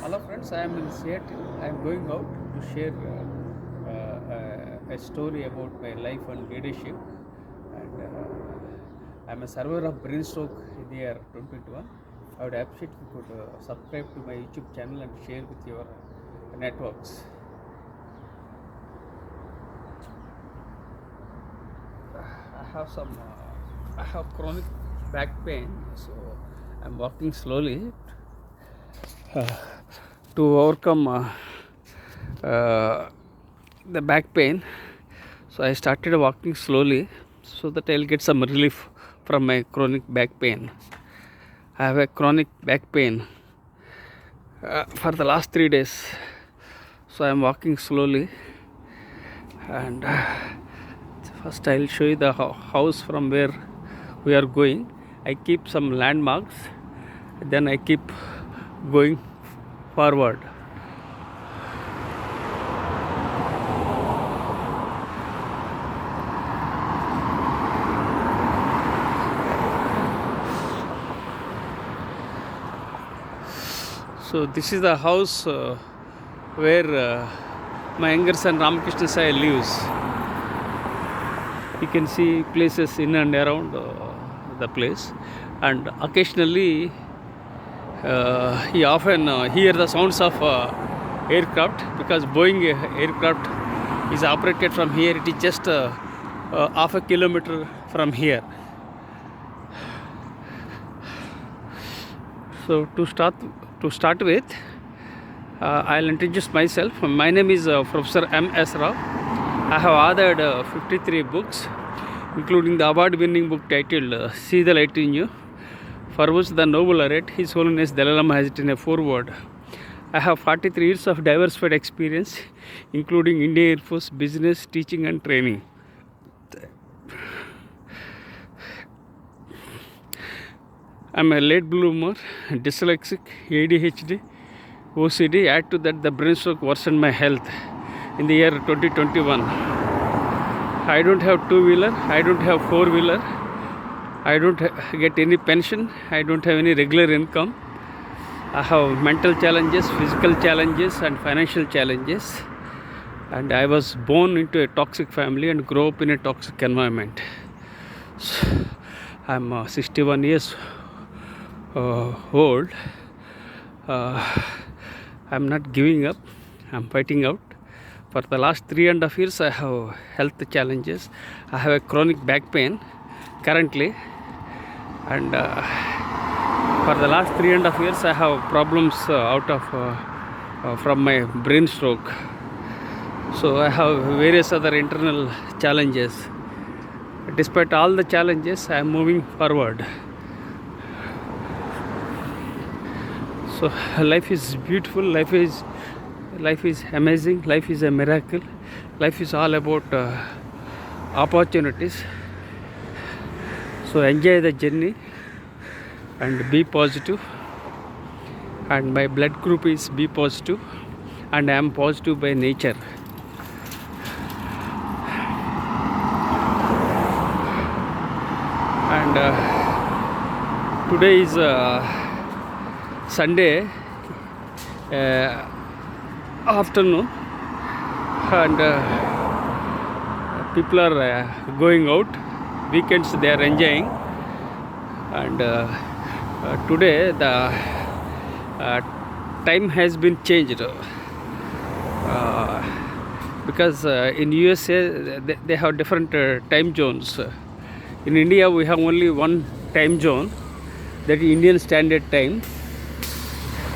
Hello friends, I am in Seattle. I am going out to share a story about my life and leadership. And I am a survivor of brain stroke in the year 2021. I would appreciate if you could subscribe to my YouTube channel and share with your networks. I have chronic back pain, so I am walking slowly to overcome the back pain. So I started walking slowly so that I'll get some relief from my chronic back pain. I have a chronic back pain for the last 3 days. So I'm walking slowly, and first I'll show you the house from where we are going. I keep some landmarks, then I keep going forward. So this is the house where my younger son Ramakrishna Sai lives. You can see places in and around the place, and occasionally he often hear the sounds of aircraft, because Boeing aircraft is operated from here. It is just half a kilometer from here. So to start with, I'll introduce myself. My name is Professor M.S.Rao. I have authored 53 books, including the award-winning book titled See the Light in You, for which the Nobel laureate His Holiness Dalai Lama has written a foreword. I have 43 years of diversified experience, including Indian Air Force, business, teaching and training. I'm a late bloomer, dyslexic, ADHD, OCD. Add to that the brain stroke worsened my health in the year 2021. I don't have two-wheeler, I don't have four-wheeler, I don't get any pension, I don't have any regular income. I have mental challenges, physical challenges and financial challenges. And I was born into a toxic family and grew up in a toxic environment. So, I'm 61 years old. I'm not giving up, I'm fighting out. For the last 3.5 years I have health challenges. I have a chronic back pain currently, and for the last 3.5 years I have problems from my brain stroke. So I have various other internal challenges. Despite all the challenges, I am moving forward. So life is beautiful, life is amazing, life is a miracle, life is all about opportunities. So enjoy the journey and be positive. And my blood group is B positive, and I am positive by nature. And today is Sunday afternoon, and people are going out. Weekends they are enjoying, and today the time has been changed because in USA they have different time zones. In India we have only one time zone, that is Indian Standard Time,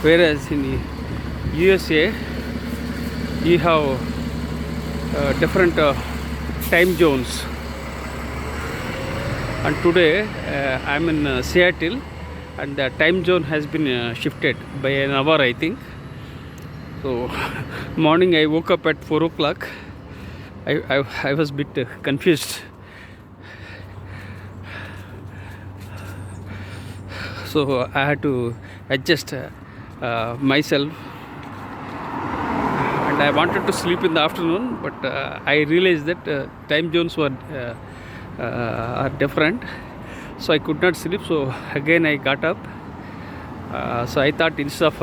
whereas in USA you have different time zones. And today I am in Seattle, and the time zone has been shifted by an hour, I think. So morning I woke up at 4 o'clock. I was a bit confused. So I had to adjust myself, and I wanted to sleep in the afternoon, but I realized that time zones were are different, so I could not sleep. So again I got up. So I thought, instead of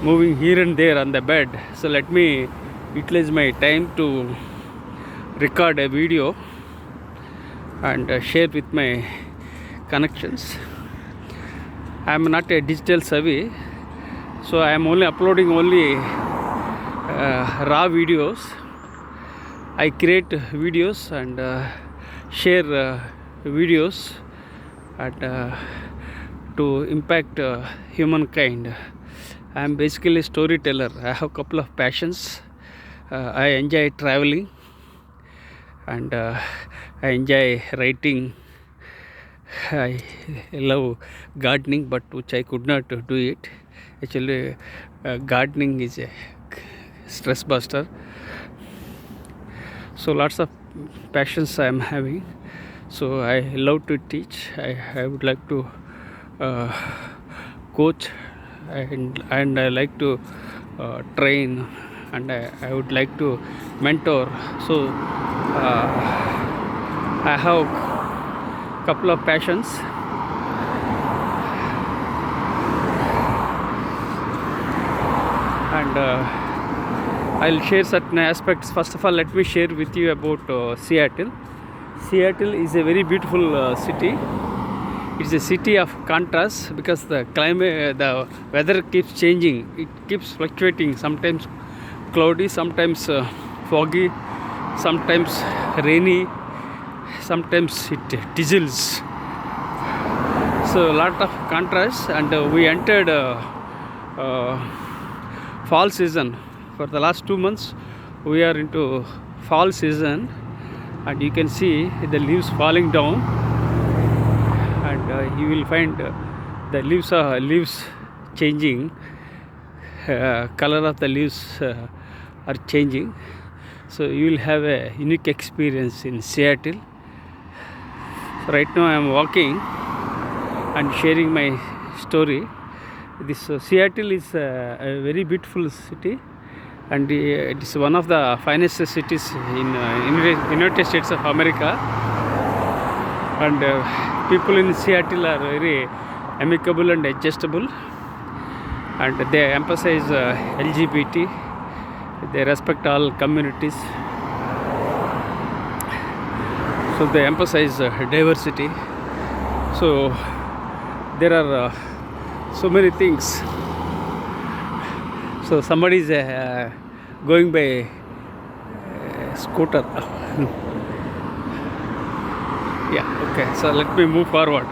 moving here and there on the bed. So let me utilize my time to record a video and share with my connections. I am not a digital savvy, so I am only uploading raw videos. I create videos and share videos and to impact humankind. I am basically a storyteller. I have a couple of passions. I enjoy traveling and I enjoy writing. I love gardening, but which I could not do it. Actually, gardening is a stress buster. So lots of passions I am having. So I love to teach. I would like to coach and I like to train, and I would like to mentor. So I have couple of passions. And I'll share certain aspects. First of all, let me share with you about Seattle. Seattle is a very beautiful city. It's a city of contrast because the climate, the weather keeps changing. It keeps fluctuating. Sometimes cloudy, sometimes foggy, sometimes rainy, sometimes it drizzles. So a lot of contrast, and we entered fall season. For the last 2 months we are into fall season, and you can see the leaves falling down, and you will find the leaves changing, color of the leaves are changing. So you will have a unique experience in Seattle. Right now I am walking and sharing my story. This Seattle is a very beautiful city, and it is one of the finest cities in United States of America. And people in Seattle are very amicable and adjustable, and they emphasize LGBT. They respect all communities. So they emphasize diversity. So there are so many things. So somebody is going by scooter. Yeah, okay. So let me move forward.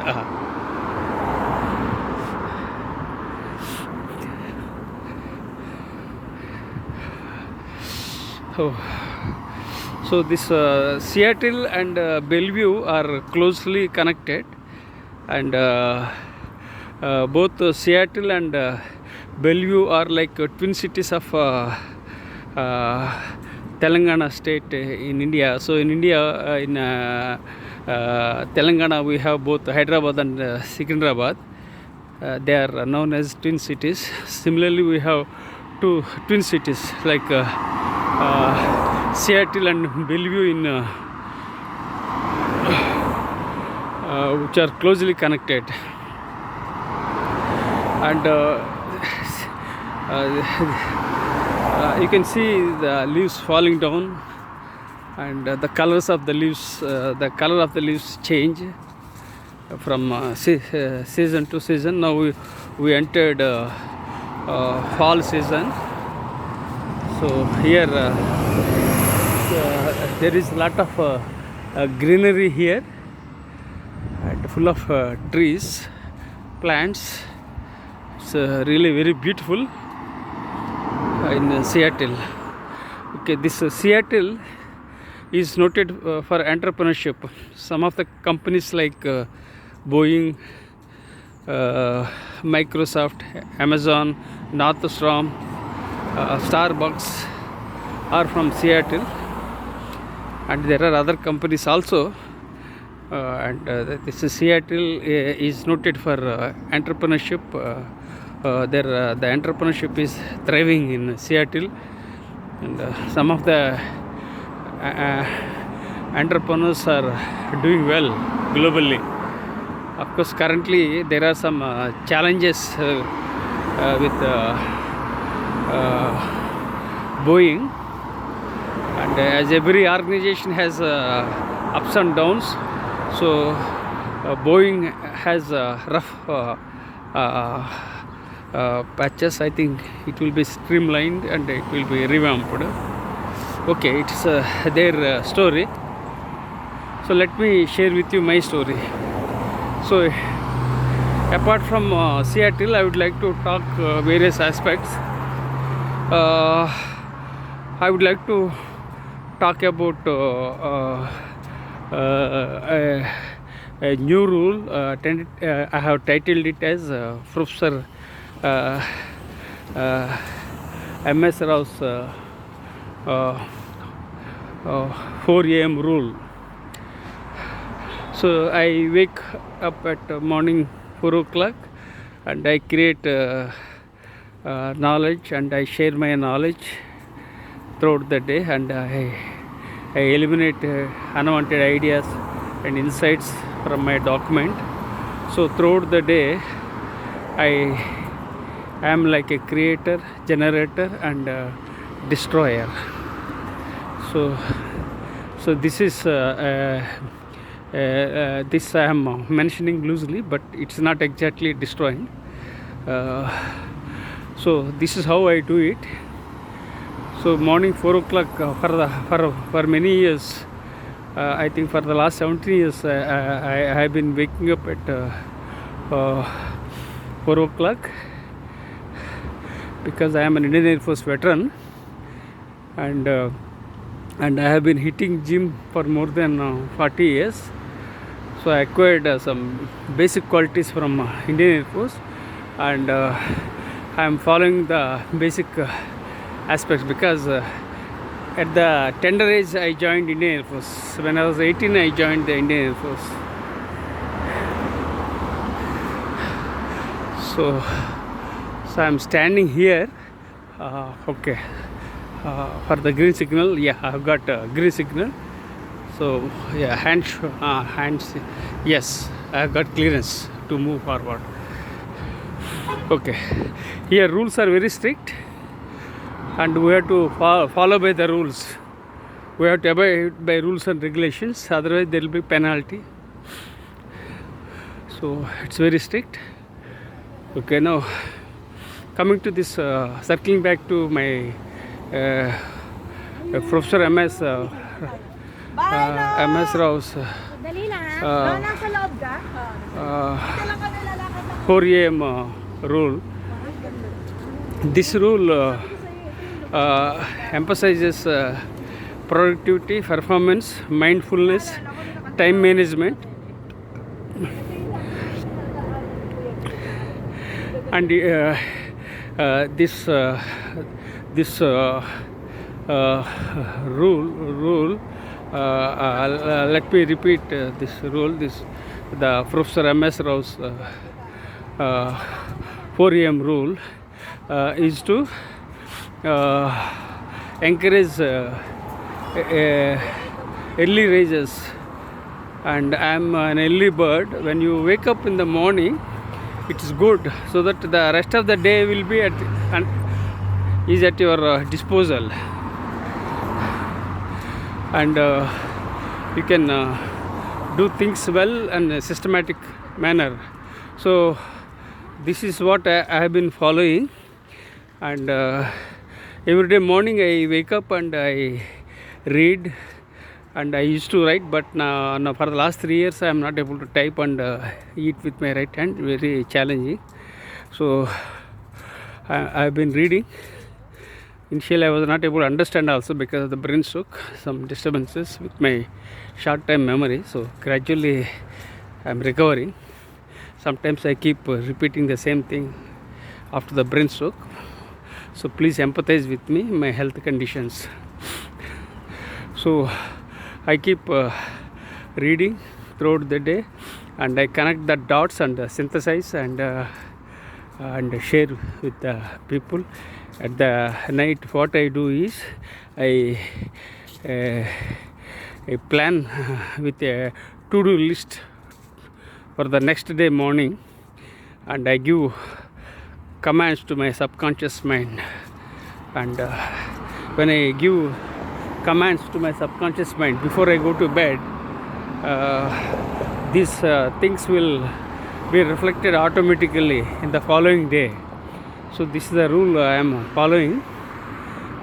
So this Seattle and Bellevue are closely connected, and both Seattle and Bellevue are like twin cities of Telangana state in India. So in India, in Telangana, we have both Hyderabad and Secunderabad. They are known as twin cities. Similarly, we have two twin cities like Seattle and Bellevue in which are closely connected. And you can see the leaves falling down, and the colors of the leaves change from season to season. Now we entered fall season. So here there is a lot of greenery here, and full of trees, plants. It's really very beautiful in Seattle. Okay, this Seattle is noted for entrepreneurship. Some of the companies like Boeing, Microsoft, Amazon, Northstrom, Starbucks are from Seattle, and there are other companies also. And this Seattle is noted for entrepreneurship. The entrepreneurship is thriving in Seattle, and some of the entrepreneurs are doing well globally. Of course, currently there are some challenges with Boeing, and as every organization has ups and downs, so Boeing has rough patches. I think it will be streamlined and it will be revamped. Okay, it's their story. So let me share with you my story. So apart from Seattle, I would like to talk various aspects. I would like to talk about a new rule. I have titled it as Professor MS Rao's 4 a.m. rule. So I wake up at morning 4 o'clock and I create knowledge, and I share my knowledge throughout the day, and I eliminate unwanted ideas and insights from my document. So throughout the day I am like a creator, generator and destroyer. So this is this I am mentioning loosely, but it's not exactly destroying. So this is how I do it. So morning 4 o'clock for many years, I think for the last 17 years, I have been waking up at 4 o'clock because I am an Indian Air Force veteran, and I have been hitting gym for more than 40 years. So I acquired some basic qualities from Indian Air Force, and I am following the basic aspects because at the tender age I joined Indian Air Force. When I was 18, I joined the Indian Air Force. So I am standing here. Okay, for the green signal. Yeah, I have got green signal. So yeah, hands. Yes, I have got clearance to move forward. Okay, here rules are very strict, and we have to follow by the rules. We have to abide by rules and regulations, otherwise there will be penalty. So it's very strict. Okay, now coming to this, circling back to my Professor MS Rao's 4 a.m. rule. This rule emphasizes productivity, performance, mindfulness, time management, and this rule. Let me repeat this rule. The Professor MS Rao's 4 a.m. rule is to encourage early rises, and I am an early bird. When you wake up in the morning, it is good, so that the rest of the day will be is at your disposal, and you can do things well in a systematic manner. So this is what I have been following, and every day morning I wake up and I read, and I used to write, but now for the last 3 years I am not able to type and eat with my right hand, very challenging. So I have been reading. Initially I was not able to understand also because of the brain stroke, some disturbances with my short time memory. So gradually I am recovering. Sometimes I keep repeating the same thing after the brain stroke. So please empathize with me, my health conditions. So I keep reading throughout the day, and I connect the dots and synthesize and share with the people. At the night, what I do is I plan with a to-do list for the next day morning, and I give commands to my subconscious mind and when I give commands to my subconscious mind before I go to bed, these things will be reflected automatically in the following day. So this is the rule I am following,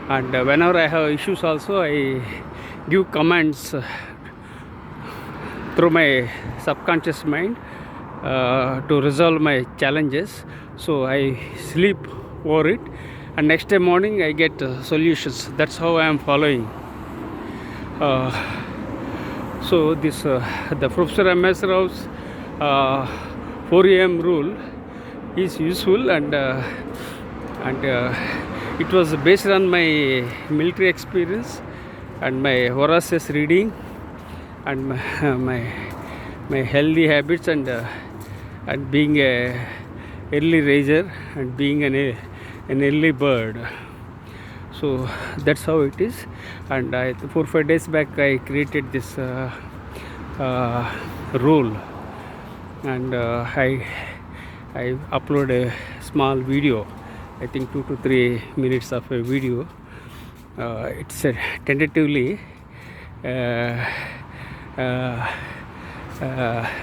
and whenever I have issues also, I give commands through my subconscious mind to resolve my challenges. So I sleep over it, and next day morning I get solutions. That's how I am following. So this the Professor M.S. Rao's 4 a.m. rule is useful, and it was based on my military experience and my voracious reading and my healthy habits, and being a early riser and being an early bird. So that's how it is. And 4 or 5 days back I created this rule, and I upload a small video, I think 2 to 3 minutes of a video. It's tentatively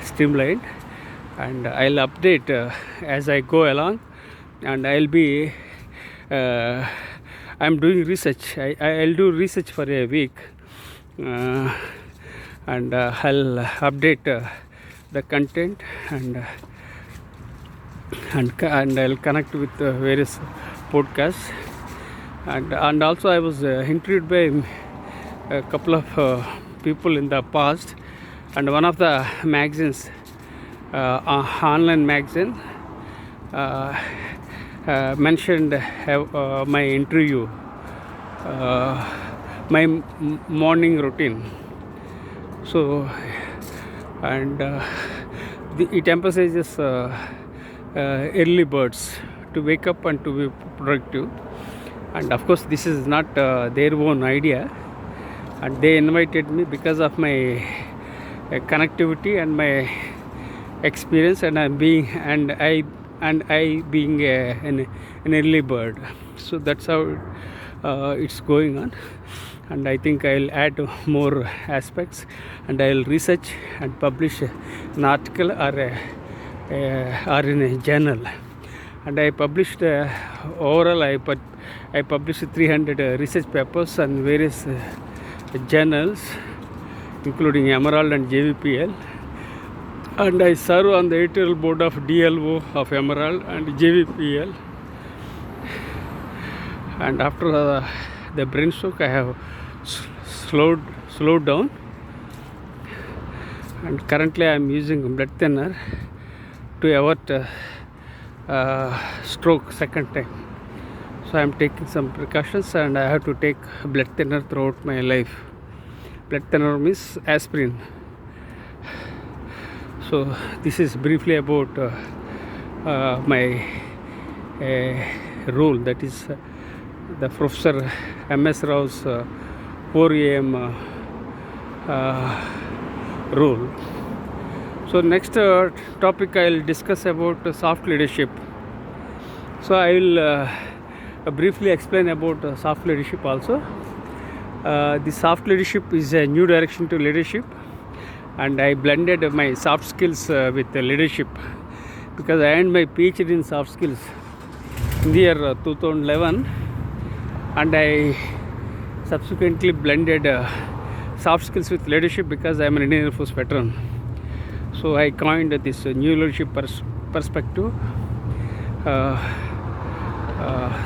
streamlined, and I'll update as I go along, and I'll be I'm doing research. I'll do research for a week, and I'll update the content, and I'll connect with various podcasts, and also I was interviewed by a couple of people in the past, and one of the magazines, online magazine, mentioned my interview, my morning routine. So, and it emphasizes early birds to wake up and to be productive. And of course, this is not their own idea, and they invited me because of my connectivity and my experience, and I being an early bird. So that's how it's going on, and I think I'll add more aspects, and I'll research and publish an article or in a journal. And I published overall I published 300 research papers and various journals, including Emerald and JVPL. And I serve on the editorial board of DLO of Emerald and JVPL. And after the brain stroke, I have slowed down, and currently I am using blood thinner to avert stroke second time. So I am taking some precautions, and I have to take blood thinner throughout my life. Blood thinner means aspirin. So this is briefly about my rule, that is the Professor M.S. Rao's 4 a.m. Rule. So next topic I will discuss about soft leadership. So I will briefly explain about soft leadership also. The soft leadership is a new direction to leadership, and I blended my soft skills with leadership, because I earned my Ph.D. in soft skills in the year 2011, and I subsequently blended soft skills with leadership because I am an Indian Air Force veteran. So I coined this new leadership perspective,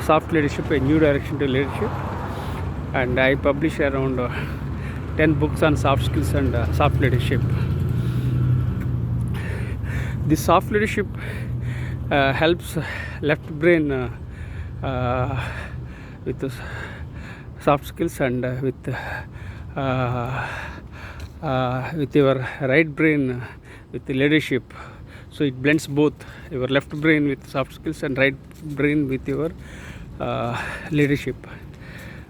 soft leadership, a new direction to leadership, and I publish around 10 books on soft skills and soft leadership. This soft leadership helps left brain with the soft skills, and with your right brain with the leadership. So it blends both your left brain with soft skills and right brain with your leadership.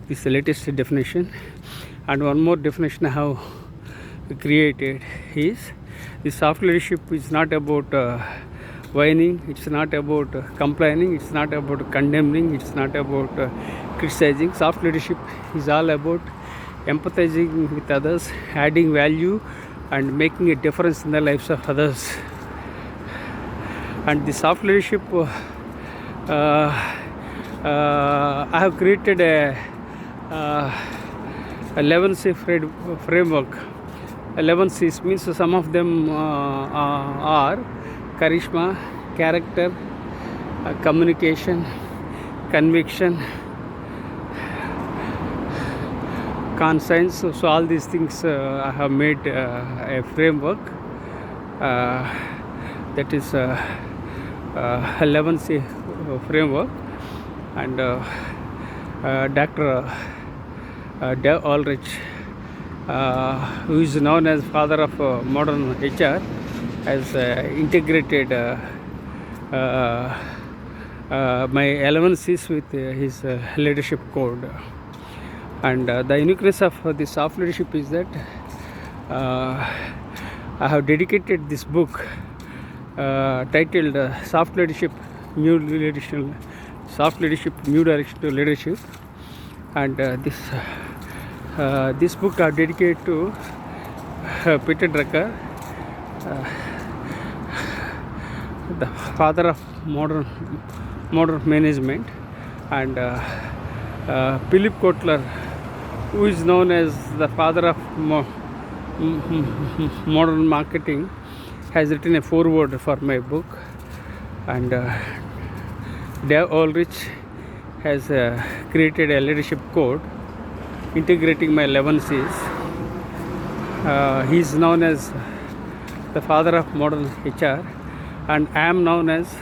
This is the latest definition. And one more definition I have created is the soft leadership is not about whining, it's not about complaining, it's not about condemning, it's not about criticizing. Soft leadership is all about empathizing with others, adding value, and making a difference in the lives of others. And the soft leadership, I have created a 11C framework. 11 C's means some of them are charisma, character, communication, conviction, conscience. So all these things I have made a framework that is 11C framework. And Dr. Dave Ulrich, who is known as father of modern HR, has integrated my 11 C's with his leadership code. And the uniqueness of the soft leadership is that I have dedicated this book titled Soft Leadership, New Leadership, Soft Leadership, New Direction to Leadership. And this book I dedicated to Peter Drucker, the father of modern management, and Philip Kotler, who is known as the father of modern marketing, has written a foreword for my book. And Dave Ulrich has created a leadership code integrating my 11 C's. He is known as the father of modern HR, and I am known as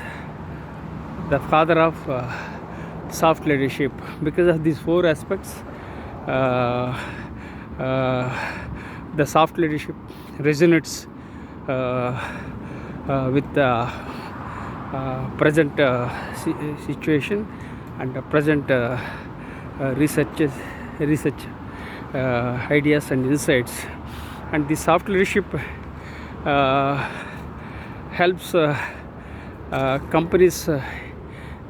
the father of soft leadership. Because of these four aspects, the soft leadership resonates with the present situation and the present research ideas and insights. And the soft leadership helps companies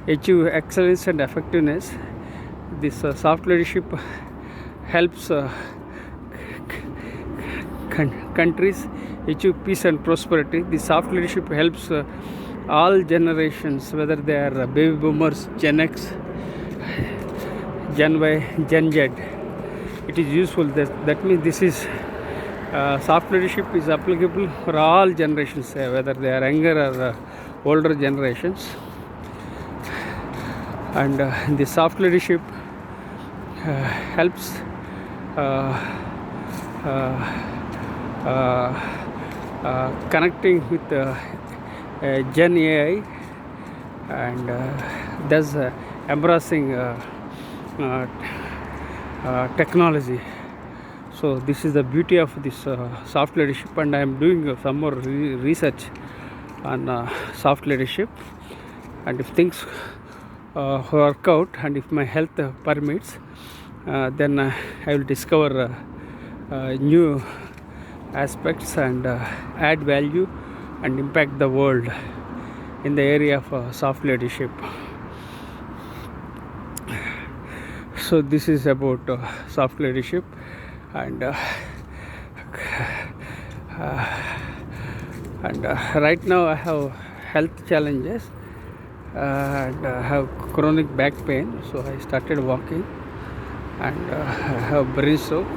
achieve excellence and effectiveness. This soft leadership helps countries achieve peace and prosperity. The soft leadership helps all generations, whether they are baby boomers, Gen X, Gen Y, Gen Z. It is useful. That means this is soft leadership is applicable for all generations, whether they are younger or older generations. And the soft leadership helps connecting with Gen AI, and thus embracing technology. So this is the beauty of this soft leadership, and I am doing some more research on soft leadership. And if things work out, and if my health permits, then I will discover new aspects and add value and impact the world in the area of soft leadership. So this is about soft leadership. And right now I have health challenges, and I have chronic back pain, so I started walking. And I have brain stroke,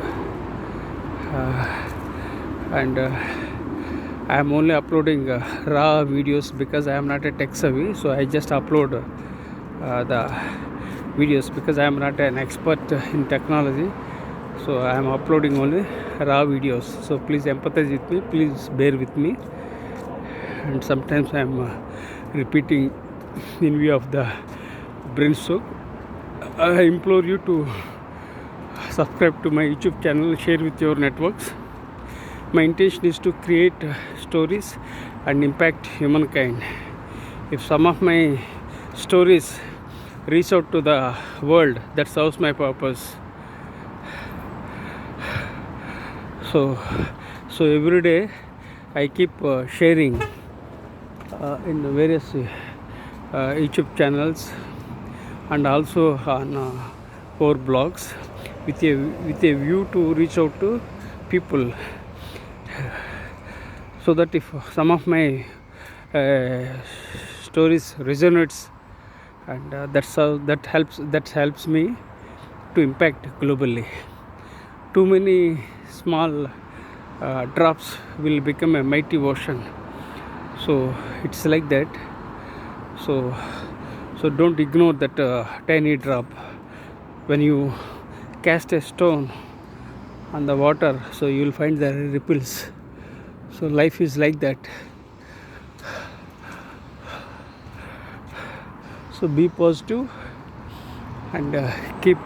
and I am only uploading raw videos because I am not a tech savvy. So I just upload the videos because I am not an expert in technology. So I am uploading only raw videos. So please empathize with me, please bear with me. And sometimes I am repeating in view of the brain stroke. I implore you to subscribe to my YouTube channel, share with your networks. My intention is to create stories and impact humankind. If some of my stories reach out to the world, that serves my purpose. So every day I keep sharing in various YouTube channels and also on our blogs with a view to reach out to people, so that if some of my stories resonates, and that helps me to impact globally. Too many small drops will become a mighty ocean, so it's like that. So don't ignore that tiny drop when you cast a stone on the water, so you will find the ripples. So life is like that. So be positive and keep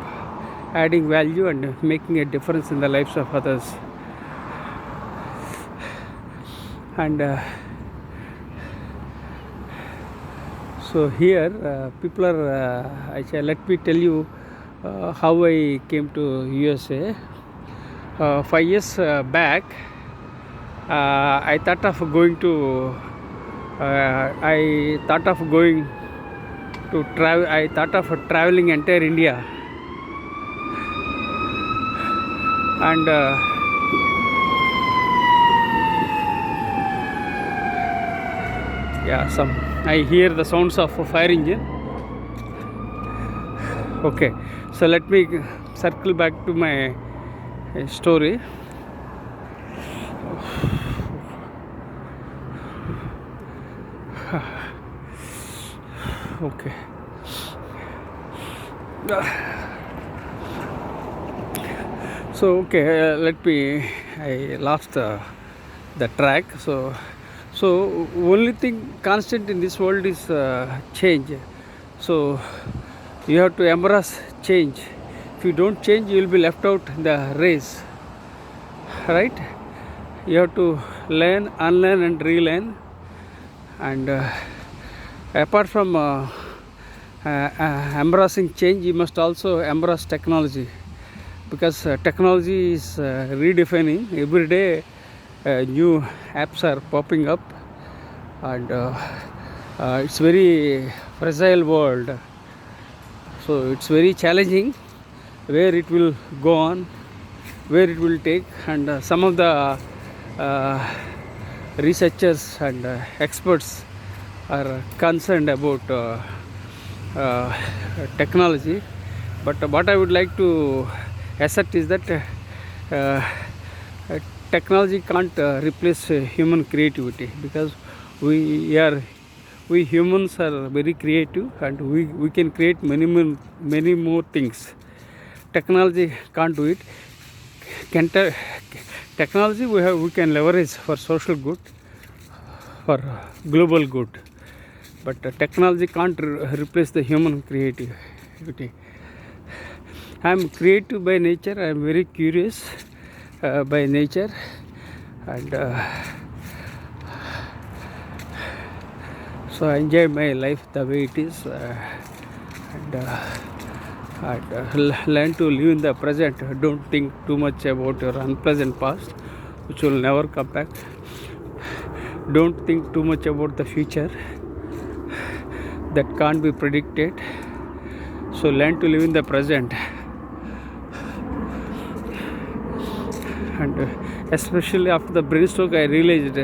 adding value and making a difference in the lives of others. And so here people are let me tell you how I came to USA. 5 years back, I thought of going to travel. I thought of traveling entire India, and I hear the sounds of a fire engine. Okay, so let me circle back to my story. Okay. So I lost the track. So only thing constant in this world is change. So you have to embrace change. If you don't change, you will be left out in the race, right? You have to learn, unlearn and relearn. And apart from embracing change, you must also embrace technology, because technology is redefining. Every day new apps are popping up, and it's very fragile world. So it's very challenging where it will go on, where it will take. And some of the researchers and experts are concerned about technology, but what I would like to assert is that technology can't replace human creativity, because we humans are very creative, and we can create many more things. Technology can't do it. Technology we can leverage for social good, for global good, but technology can't replace the human creativity. I am creative by nature. I am very curious by nature, and so I enjoy my life the way it is, and learn to live in the present. Don't think too much about your unpleasant past, which will never come back. Don't think too much about the future, that can't be predicted. So learn to live in the present. And especially after the brainstroke, I realized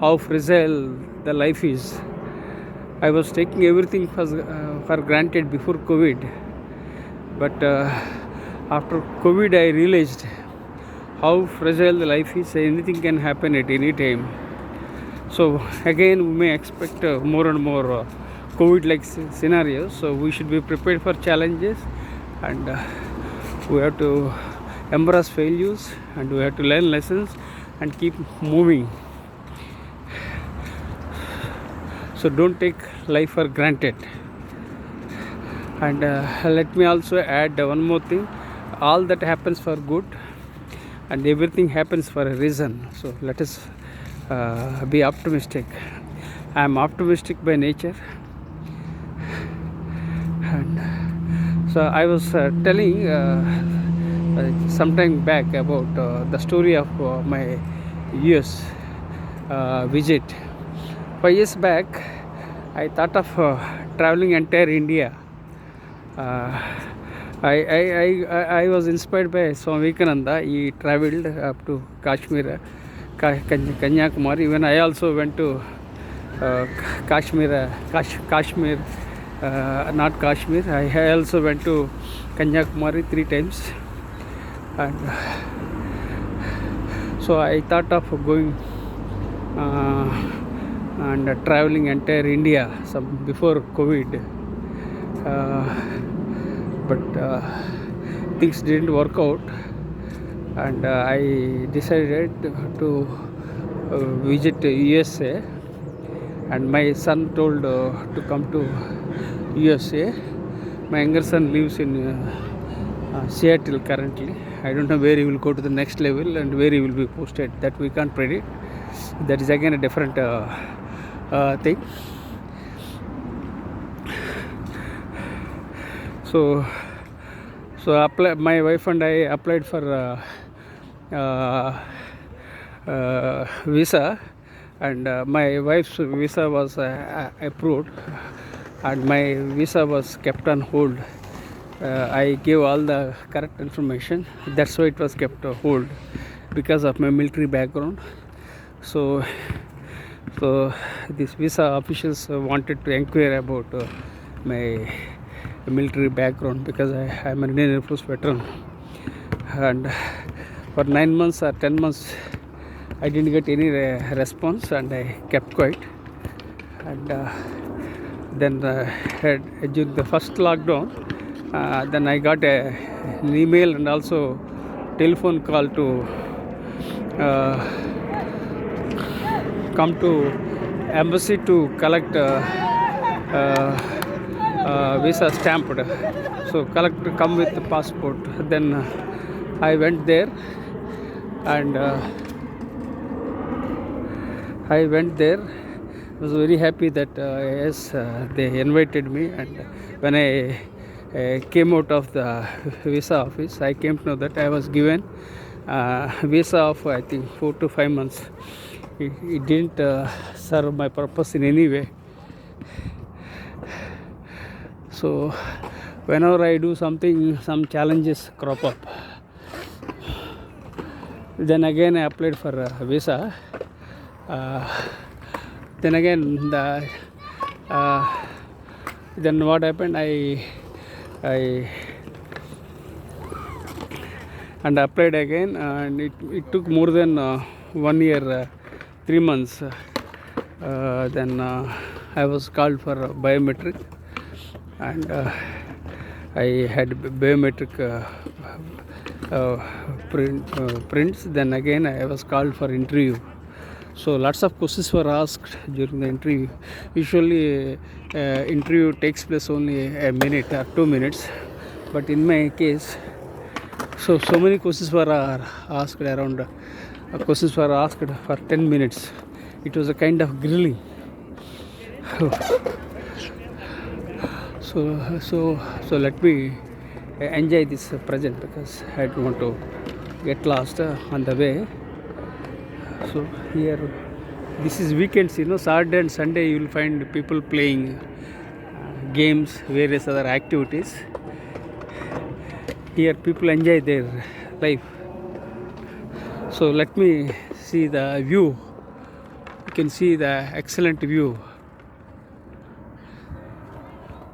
how fragile the life is. I was taking everything for granted before COVID, but after COVID I realized how fragile the life is. Anything can happen at any time. So again, we may expect more and more COVID-like scenarios. So we should be prepared for challenges, and we have to embrace failures, and we have to learn lessons and keep moving. So don't take life for granted. And let me also add one more thing. All that happens for good, and everything happens for a reason. So let us be optimistic. I am optimistic by nature. And so I was telling some time back about the story of my US visit. 5 years back, I thought of traveling entire India. I was inspired by Swami Vivekananda. He traveled up to Kashmir, Kanyakumari. Even I also went to Kashmir, not Kashmir. I also went to Kanyakumari 3 times, and so I thought of going and traveling entire India before COVID, but things didn't work out, and I decided to visit USA, and my son told to come to USA. My younger son lives in Seattle currently. I don't know where he will go to the next level and where he will be posted. That we can't predict. That is again a different thing. So my wife and I applied for visa, and my wife's visa was approved, and my visa was kept on hold. I gave all the correct information. That's why it was kept on hold, because of my military background. So this visa officials wanted to inquire about my military background, because I am an Indian Air Force veteran, and for 9 months or 10 months I didn't get any response, and I kept quiet. And then during the first lockdown, then I got an email and also telephone call to come to embassy to collect visa stamped. So come with the passport. Then I went there, and I was very happy that yes, they invited me. And when I came out of the visa office, I came to know that I was given visa of I think 4 to 5 months. It didn't serve my purpose in any way. So whenever I do something, some challenges crop up. Then again I applied for a visa. Then again then what happened? I applied again, and it took more than 1 year, 3 months. Then I was called for biometric, and I had biometric prints. Then again I was called for interview. So lots of questions were asked during the interview. Usually interview takes place only a minute or 2 minutes, but in my case, so many questions were asked around. Questions were asked for 10 minutes. It was a kind of grilling. So let me enjoy this present, because I don't want to get lost on the way. So here, this is weekends, Saturday and Sunday you will find people playing games, various other activities. Here people enjoy their life. So let me see the view. You can see the excellent view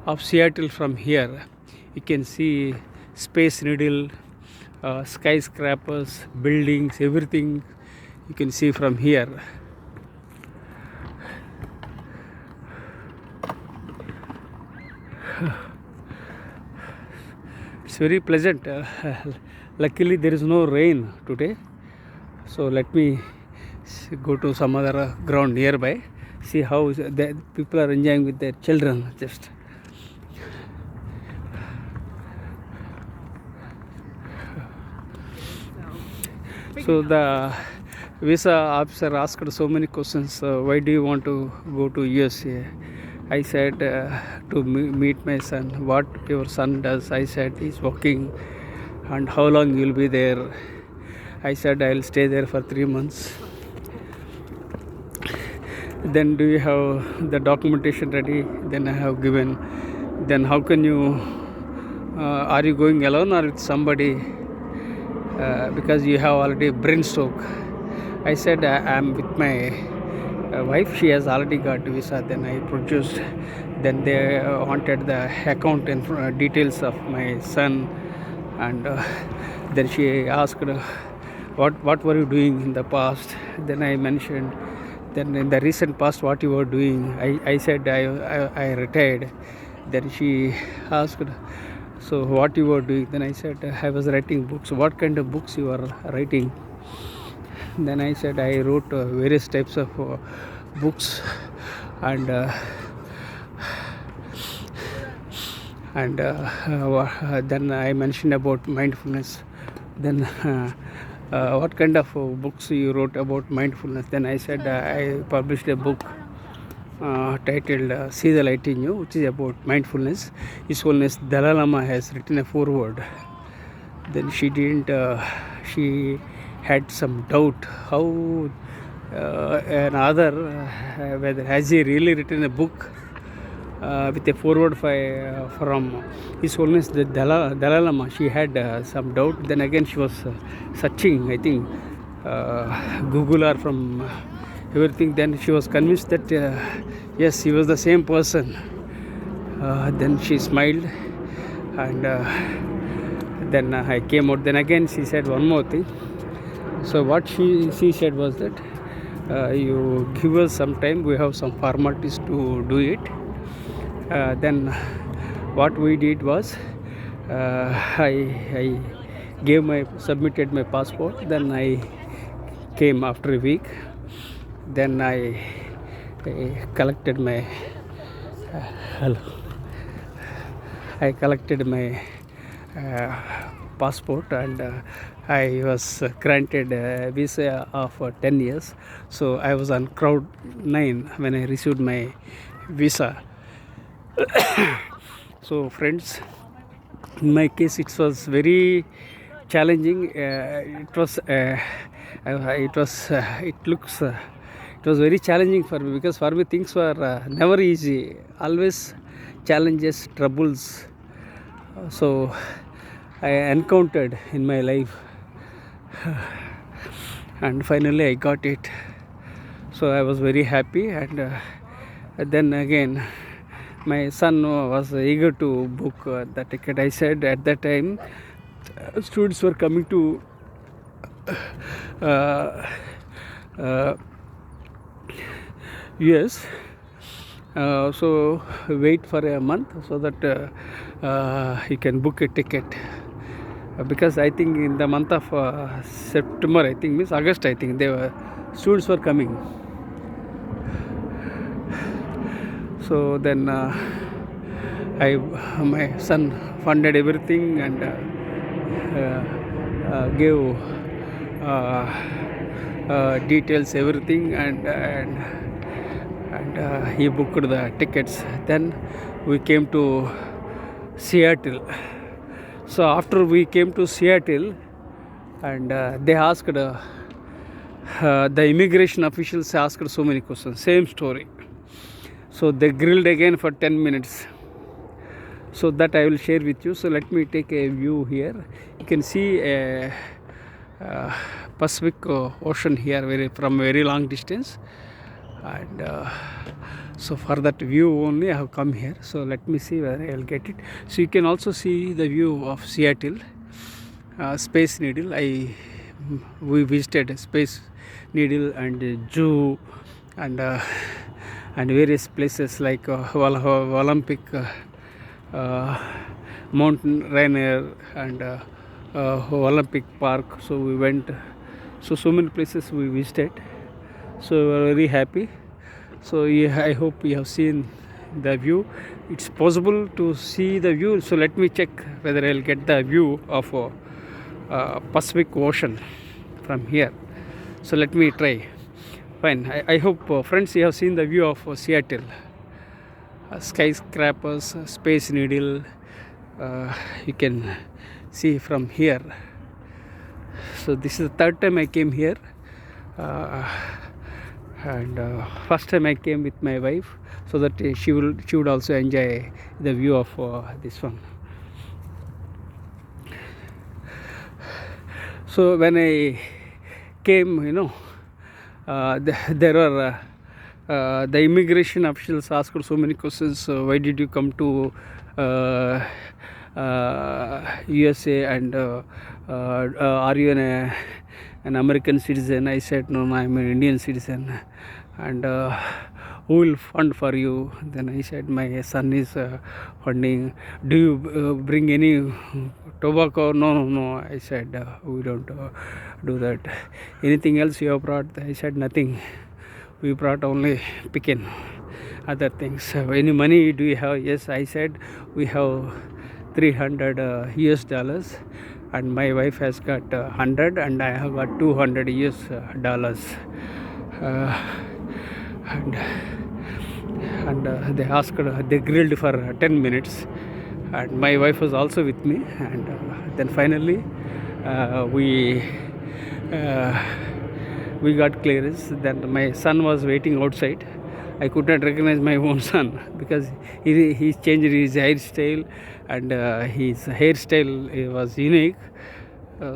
of Seattle from here. You can see Space Needle, skyscrapers, buildings, everything you can see from here. It's very pleasant. Luckily there is no rain today. So let me go to some other ground nearby, see how the people are enjoying with their children. Just so the visa officer asked so many questions. Why do you want to go to USA? I said to meet my son. What your son does? I said he's working. And how long you'll be there? I said I'll stay there for 3 months. Then do you have the documentation ready? Then I have given. Then how can you, are you going alone or with somebody? Because you have already brain stroke. I said I am with my wife. She has already got visa. Then I produced. Then they wanted the account and details of my son, and then she asked, what were you doing in the past? Then I mentioned. Then in the recent past, what you were doing? I said I retired. Then she asked, so what you were doing? Then I said I was writing books. What kind of books you are writing? Then I said I wrote various types of books, and then I mentioned about mindfulness. Then what kind of books you wrote about mindfulness? Then I said I published a book titled See the Light in You, which is about mindfulness. His Holiness Dalai Lama has written a foreword. Then she didn't, she had some doubt how another, whether has he really written a book with a foreword from His Holiness the Dalai Lama. She had some doubt. Then again she was searching, I think, Google or from everything. Then she was convinced that yes, he was the same person. Then she smiled, and then I came out. Then again she said one more thing. So what she said was that you give us some time, we have some formalities to do it. Then what we did was I submitted my passport. Then I came after a week. Then I collected my I collected my passport, and I was granted a visa of 10 years. So I was on crowd 9 when I received my visa. So friends, in my case it was very challenging. It was very challenging for me, because for me things were never easy, always challenges, troubles. So I encountered in my life, and finally I got it. So I was very happy. And then again my son was eager to book the ticket. I said at that time students were coming to US. So wait for a month so that he can book a ticket, because I think in the month of September, I think means August, I think students were coming. So then my son funded everything and gave details, everything, and he booked the tickets. Then we came to Seattle. So after we came to Seattle, and they asked, the immigration officials asked so many questions, same story. So they grilled again for 10 minutes. So that I will share with you. So let me take a view here. You can see a Pacific Ocean here from very long distance. And so for that view only I have come here. So let me see whether I will get it. So you can also see the view of Seattle, Space Needle. We visited Space Needle and Zoo, and various places like Olympic Mountain Rainier and Olympic Park. So we went. So many places we visited. So we were very happy. So I hope you have seen the view. It's possible to see the view. So let me check whether I'll get the view of Pacific Ocean from here. So let me try. Fine. I hope friends you have seen the view of Seattle. Skyscrapers, Space Needle. You can see from here. So this is the third time I came here. And first time I came with my wife, so that she would also enjoy the view of this one. So when I came, there are the immigration officials asked so many questions. Why did you come to USA, and are you an American citizen? I said no, I'm an Indian citizen. And who will fund for you? Then I said my son is funding. Do you bring any tobacco? No. I said we don't do that. Anything else you have brought? I said nothing. We brought only chicken. Other things. Any money do you have? Yes, I said we have 300 US dollars, and my wife has got 100, and I have got 200 US dollars. And they asked, they grilled for 10 minutes, and my wife was also with me. And then finally we got clearance. Then my son was waiting outside. I could not recognize my own son because he changed his hairstyle, and his hairstyle was unique.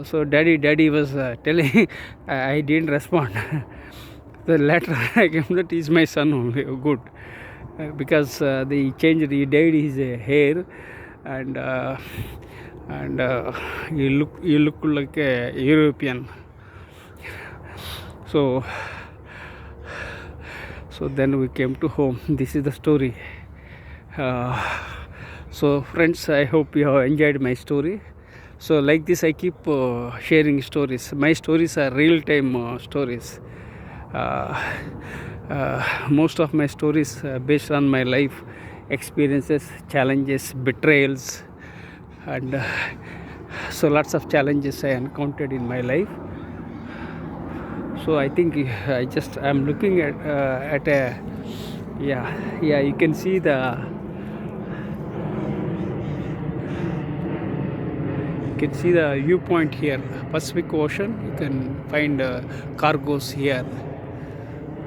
So daddy was telling. I didn't respond. The later I came that is my son only. Good, because he dyed his hair, and you look like a European. So then we came to home. This is the story. So friends, I hope you have enjoyed my story. So like this, I keep sharing stories. My stories are real-time stories. Most of my stories based on my life experiences, challenges, betrayals, and so lots of challenges I encountered in my life. So I think I'm looking at a you can see the viewpoint here, Pacific Ocean. You can find cargoes here.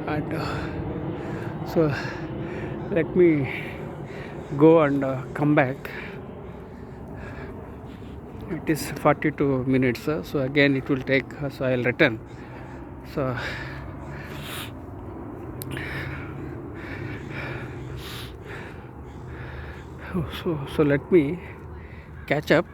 And so let me go and come back. It is 42 minutes, so again it will take, so I'll return. So let me catch up.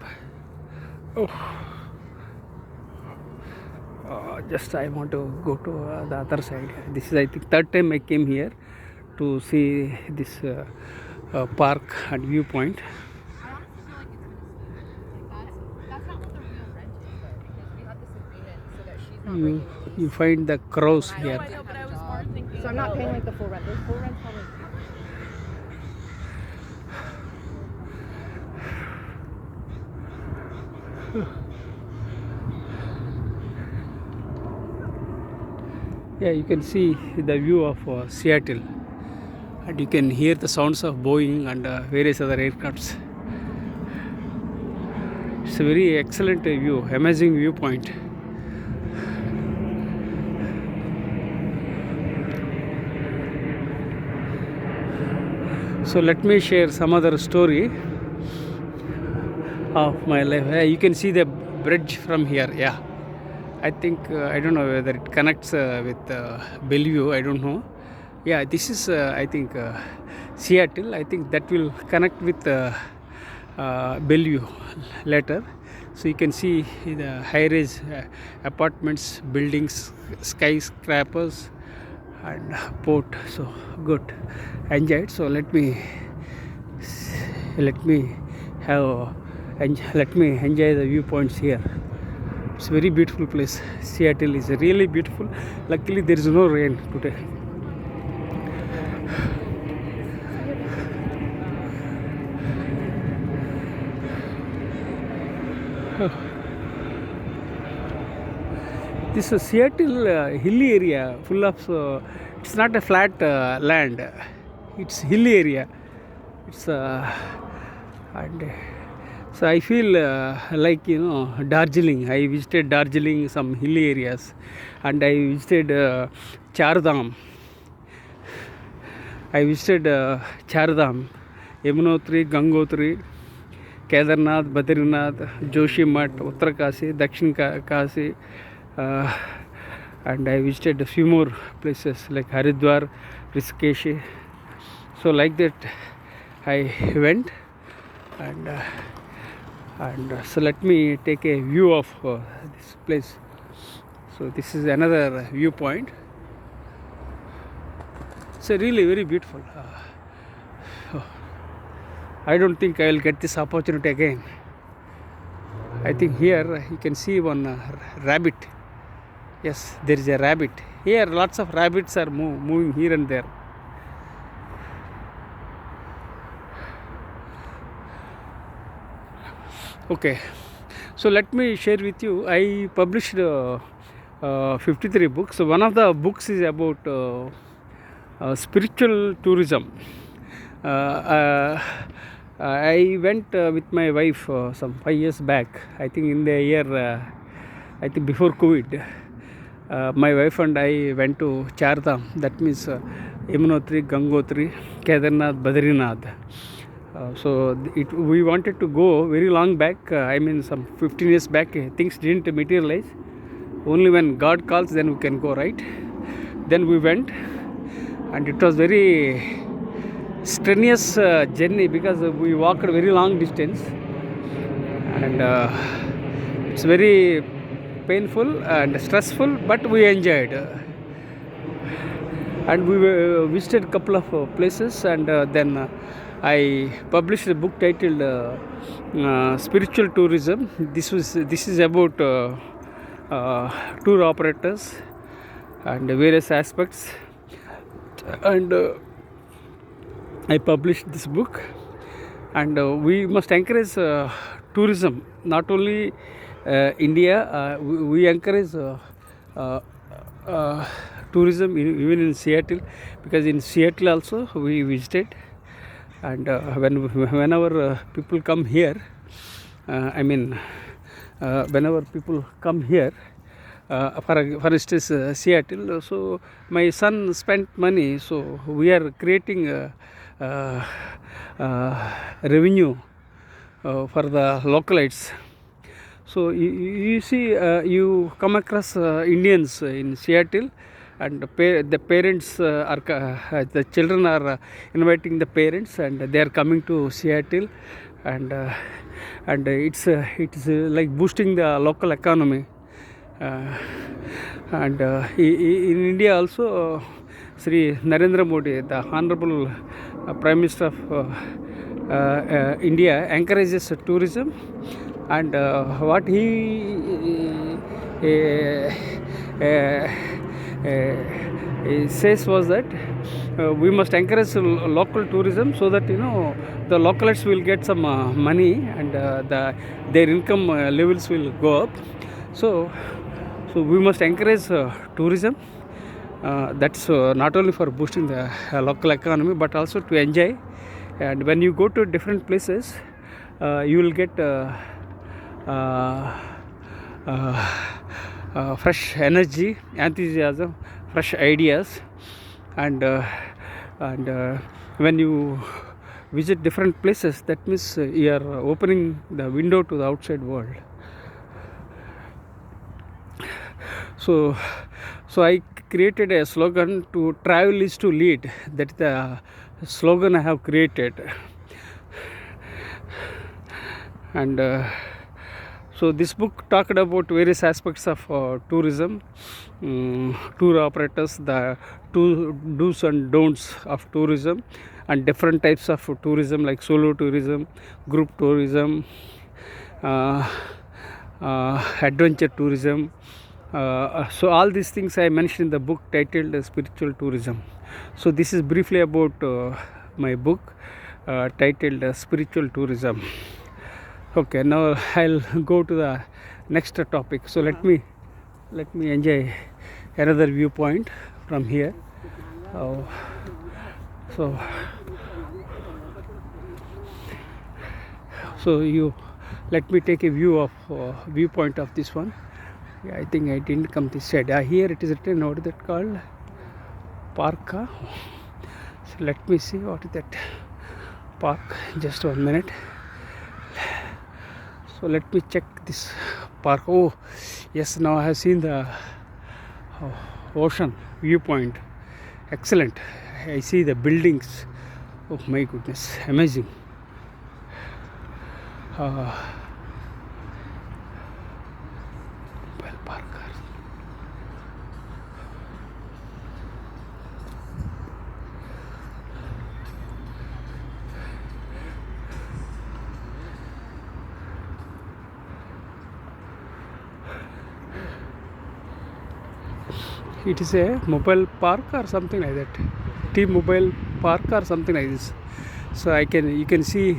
Just I want to go to the other side. This is, I think, third time I came here to see this park and viewpoint. You find the crows here. I know, but I was more thinking. So I'm not paying like the full rent. There's full rent probably. Yeah, you can see the view of Seattle, and you can hear the sounds of Boeing and various other aircrafts. It's a very excellent view, amazing viewpoint. So let me share some other story of my life. You can see the bridge from here. Yeah, I think I don't know whether it connects with Bellevue. I don't know. Yeah, this is I think Seattle. I think that will connect with Bellevue later. So you can see the high-rise apartments, buildings, skyscrapers, and port. So good, enjoyed. So let me enjoy the viewpoints here. It's a very beautiful place. Seattle is really beautiful. Luckily there is no rain today. This is Seattle hilly area, full of. It's not a flat land. It's hilly area. It's and so I feel like Darjeeling. I visited Darjeeling, some hilly areas, and I visited Chardham. I visited Chardham, Yamunotri, Gangotri, Kedarnath, Badrinath, Joshimath, Uttarakasi, Dakshin Kasi, and I visited a few more places like Haridwar, Rishikesh. So like that I went, and so let me take a view of this place. So this is another viewpoint. It's a really very beautiful. I don't think I will get this opportunity again. I think here you can see one rabbit. Yes, there is a rabbit. Here lots of rabbits are moving here and there. Okay, so let me share with you. I published 53 books. So one of the books is about spiritual tourism. I went with my wife some 5 years back. I think in the year, I think before COVID, my wife and I went to Chardham. That means Yamunotri, Gangotri, Kedarnath, Badrinath. So we wanted to go very long back. I mean some 15 years back. Things didn't materialize. Only when God calls, then we can go, right? Then we went, and it was very strenuous journey because we walked a very long distance, and it's very painful and stressful, but we enjoyed. And we visited a couple of places, and then I published a book titled Spiritual Tourism. This is about tour operators and various aspects, and I published this book. And we must encourage tourism, not only India. We encourage tourism even in Seattle, because in Seattle also we visited. And whenever people come here, whenever people come here, for instance Seattle, so my son spent money, so we are creating revenue for the localites. So you see, you come across Indians in Seattle, and the parents the children are inviting the parents, and they are coming to Seattle, and it's like boosting the local economy. And in India also, Sri Narendra Modi, the Honorable Prime Minister of India, encourages tourism, and what he says was that we must encourage local tourism, so that the localites will get some money, and their income levels will go up. So we must encourage tourism. That's not only for boosting the local economy, but also to enjoy. And when you go to different places, you will get fresh energy, enthusiasm, fresh ideas, and when you visit different places, that means you are opening the window to the outside world. So I created a slogan to travel is to lead. That is the slogan I have created. And so this book talked about various aspects of tourism, tour operators, the do's and don'ts of tourism, and different types of tourism like solo tourism, group tourism, adventure tourism. So all these things I mentioned in the book titled Spiritual Tourism. So this is briefly about my book titled Spiritual Tourism. Okay, now I'll go to the next topic. So let me enjoy another viewpoint from here. So you let me take a viewpoint of this one. I think I didn't come this side. Here it is written. What is that called? Parka. So let me see what is that park. Just 1 minute. So let me check this park. Oh yes, now I have seen the ocean viewpoint. Excellent. I see the buildings. Oh my goodness, amazing. Well, park. It is a mobile park or something like that. T-Mobile park or something like this. So you can see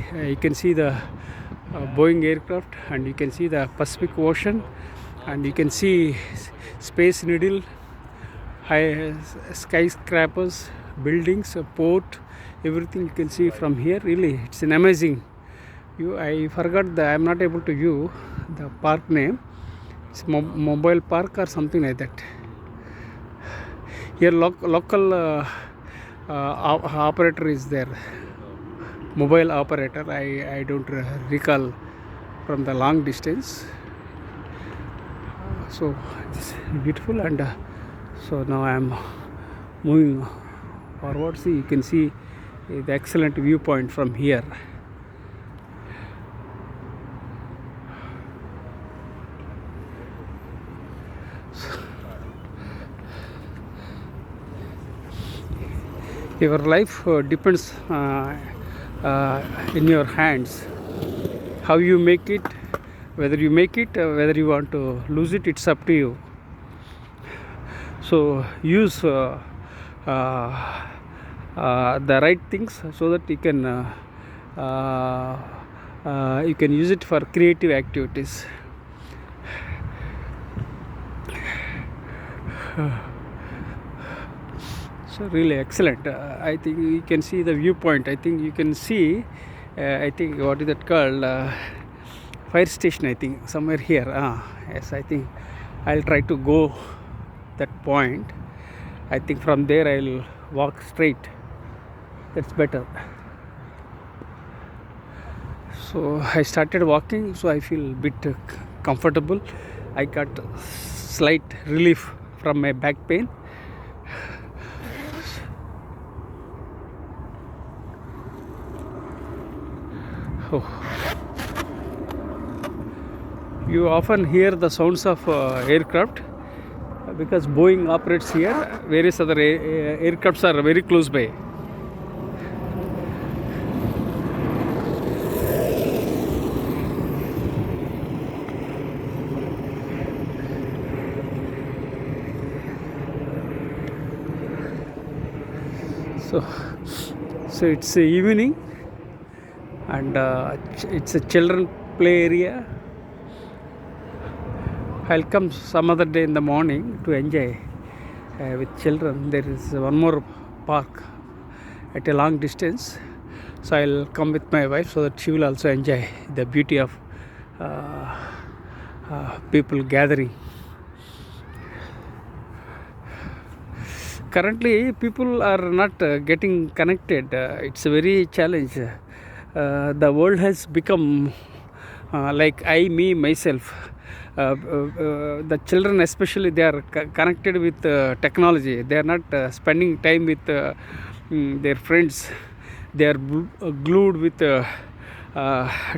the Boeing aircraft, and you can see the Pacific Ocean, and you can see Space Needle, high skyscrapers, buildings, a port, everything you can see from here. Really, it's an amazing view. I forgot I'm not able to view the park name. It's mobile park or something like that. Here local operator is there, mobile operator. I don't recall from the long distance. So it's beautiful, and so now I am moving forward. See, you can see the excellent viewpoint from here. Your life depends in your hands. How you make it, whether you make it, whether you want to lose it, it's up to you. So use the right things so that you can use it for creative activities. So really excellent. I think you can see the viewpoint. I think you can see. I think what is that called? Fire station. I think somewhere here. Yes, I think I'll try to go that point. I think from there I'll walk straight. That's better. So I started walking. So I feel a bit comfortable. I got slight relief from my back pain. Oh. You often hear the sounds of aircraft because Boeing operates here. Various other aircrafts are very close by. So it's evening, and it's a children play area. I'll come some other day in the morning to enjoy with children. There is one more park at a long distance, so I'll come with my wife so that she will also enjoy the beauty of people gathering. Currently people are not getting connected. It's a very challenge. The world has become like I, me, myself. The children especially, they are connected with technology. They are not spending time with their friends. They are glued with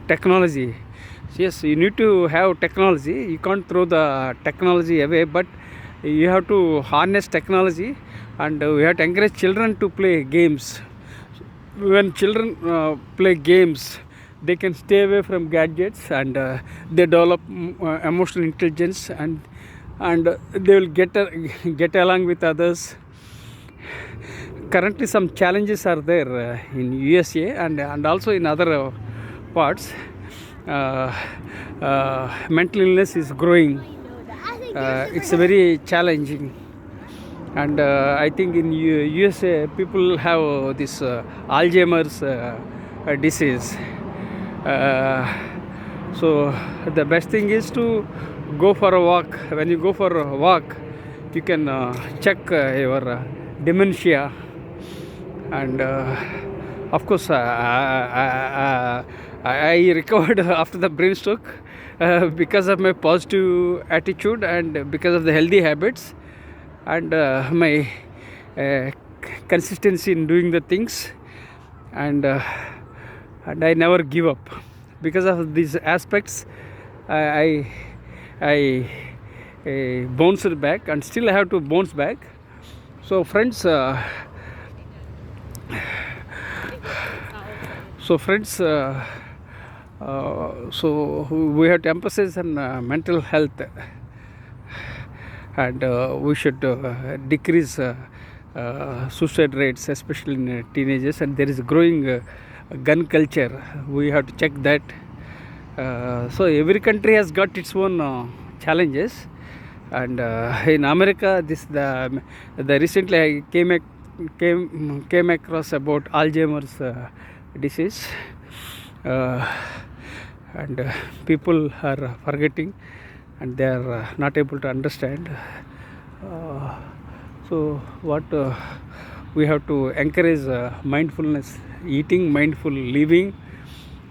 technology. Yes, you need to have technology. You can't throw the technology away, but you have to harness technology, and we have to encourage children to play games. When children play games, they can stay away from gadgets, and they develop emotional intelligence, and they will get along with others. Currently some challenges are there in USA and also in other parts. Mental illness is growing. It's very challenging, and I think in USA people have this Alzheimer's disease. So the best thing is to go for a walk. When you go for a walk, you can check your dementia, and of course I recovered after the brain stroke because of my positive attitude and because of the healthy habits and my consistency in doing the things, and I never give up. Because of these aspects, I, I bounced back, and still I have to bounce back. So friends, so we have to emphasize on mental health, and we should decrease suicide rates, especially in teenagers. And there is a growing gun culture. We have to check that. So every country has got its own challenges, and in America, the recently I came across about Alzheimer's disease, and people are forgetting, and they are not able to understand. So what we have to encourage mindfulness eating, mindful living,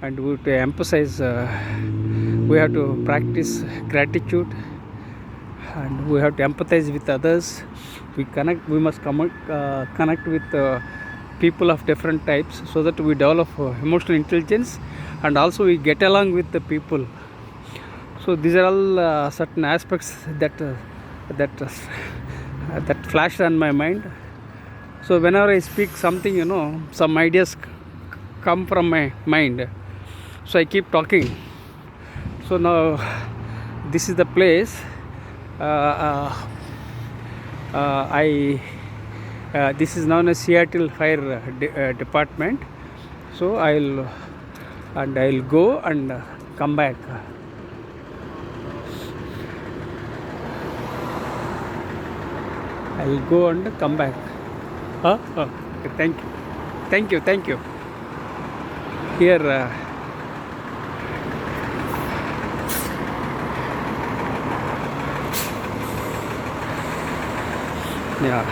and we have to emphasize we have to practice gratitude, and we have to empathize with others. We must connect with people of different types, so that we develop emotional intelligence, and also we get along with the people. So these are all certain aspects that flashed on my mind. So whenever I speak something, some ideas come from my mind, so I keep talking. So now this is the place this is known as Seattle Fire Department. So I'll go and come back. I'll go and come back. Okay, thank you. Here yeah.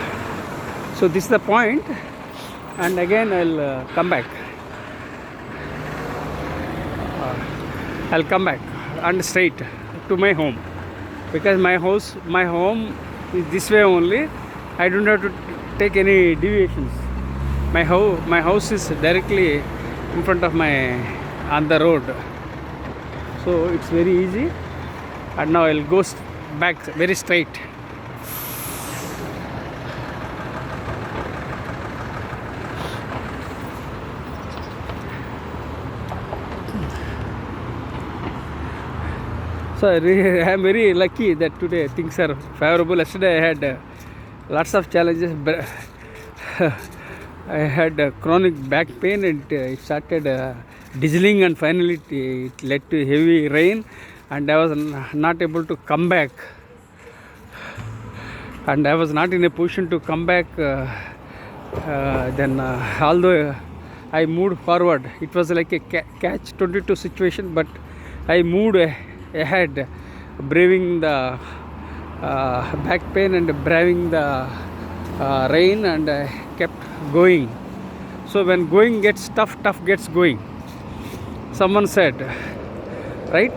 So this is the point, and again I'll come back. I'll come back and straight to my home, because my home is this way only. I don't have to take any deviations. My house is directly in front of on the road, so it's very easy. And now I'll go back very straight. So I am very lucky that today things are favorable. Yesterday I had lots of challenges. I had chronic back pain, and it started drizzling, and finally it led to heavy rain, and I was not able to come back. And I was not in a position to come back. Then although I moved forward, it was like a catch-22 situation, but I moved ahead, braving the back pain and braving the rain, and I kept going. So when going gets tough gets going, someone said, right?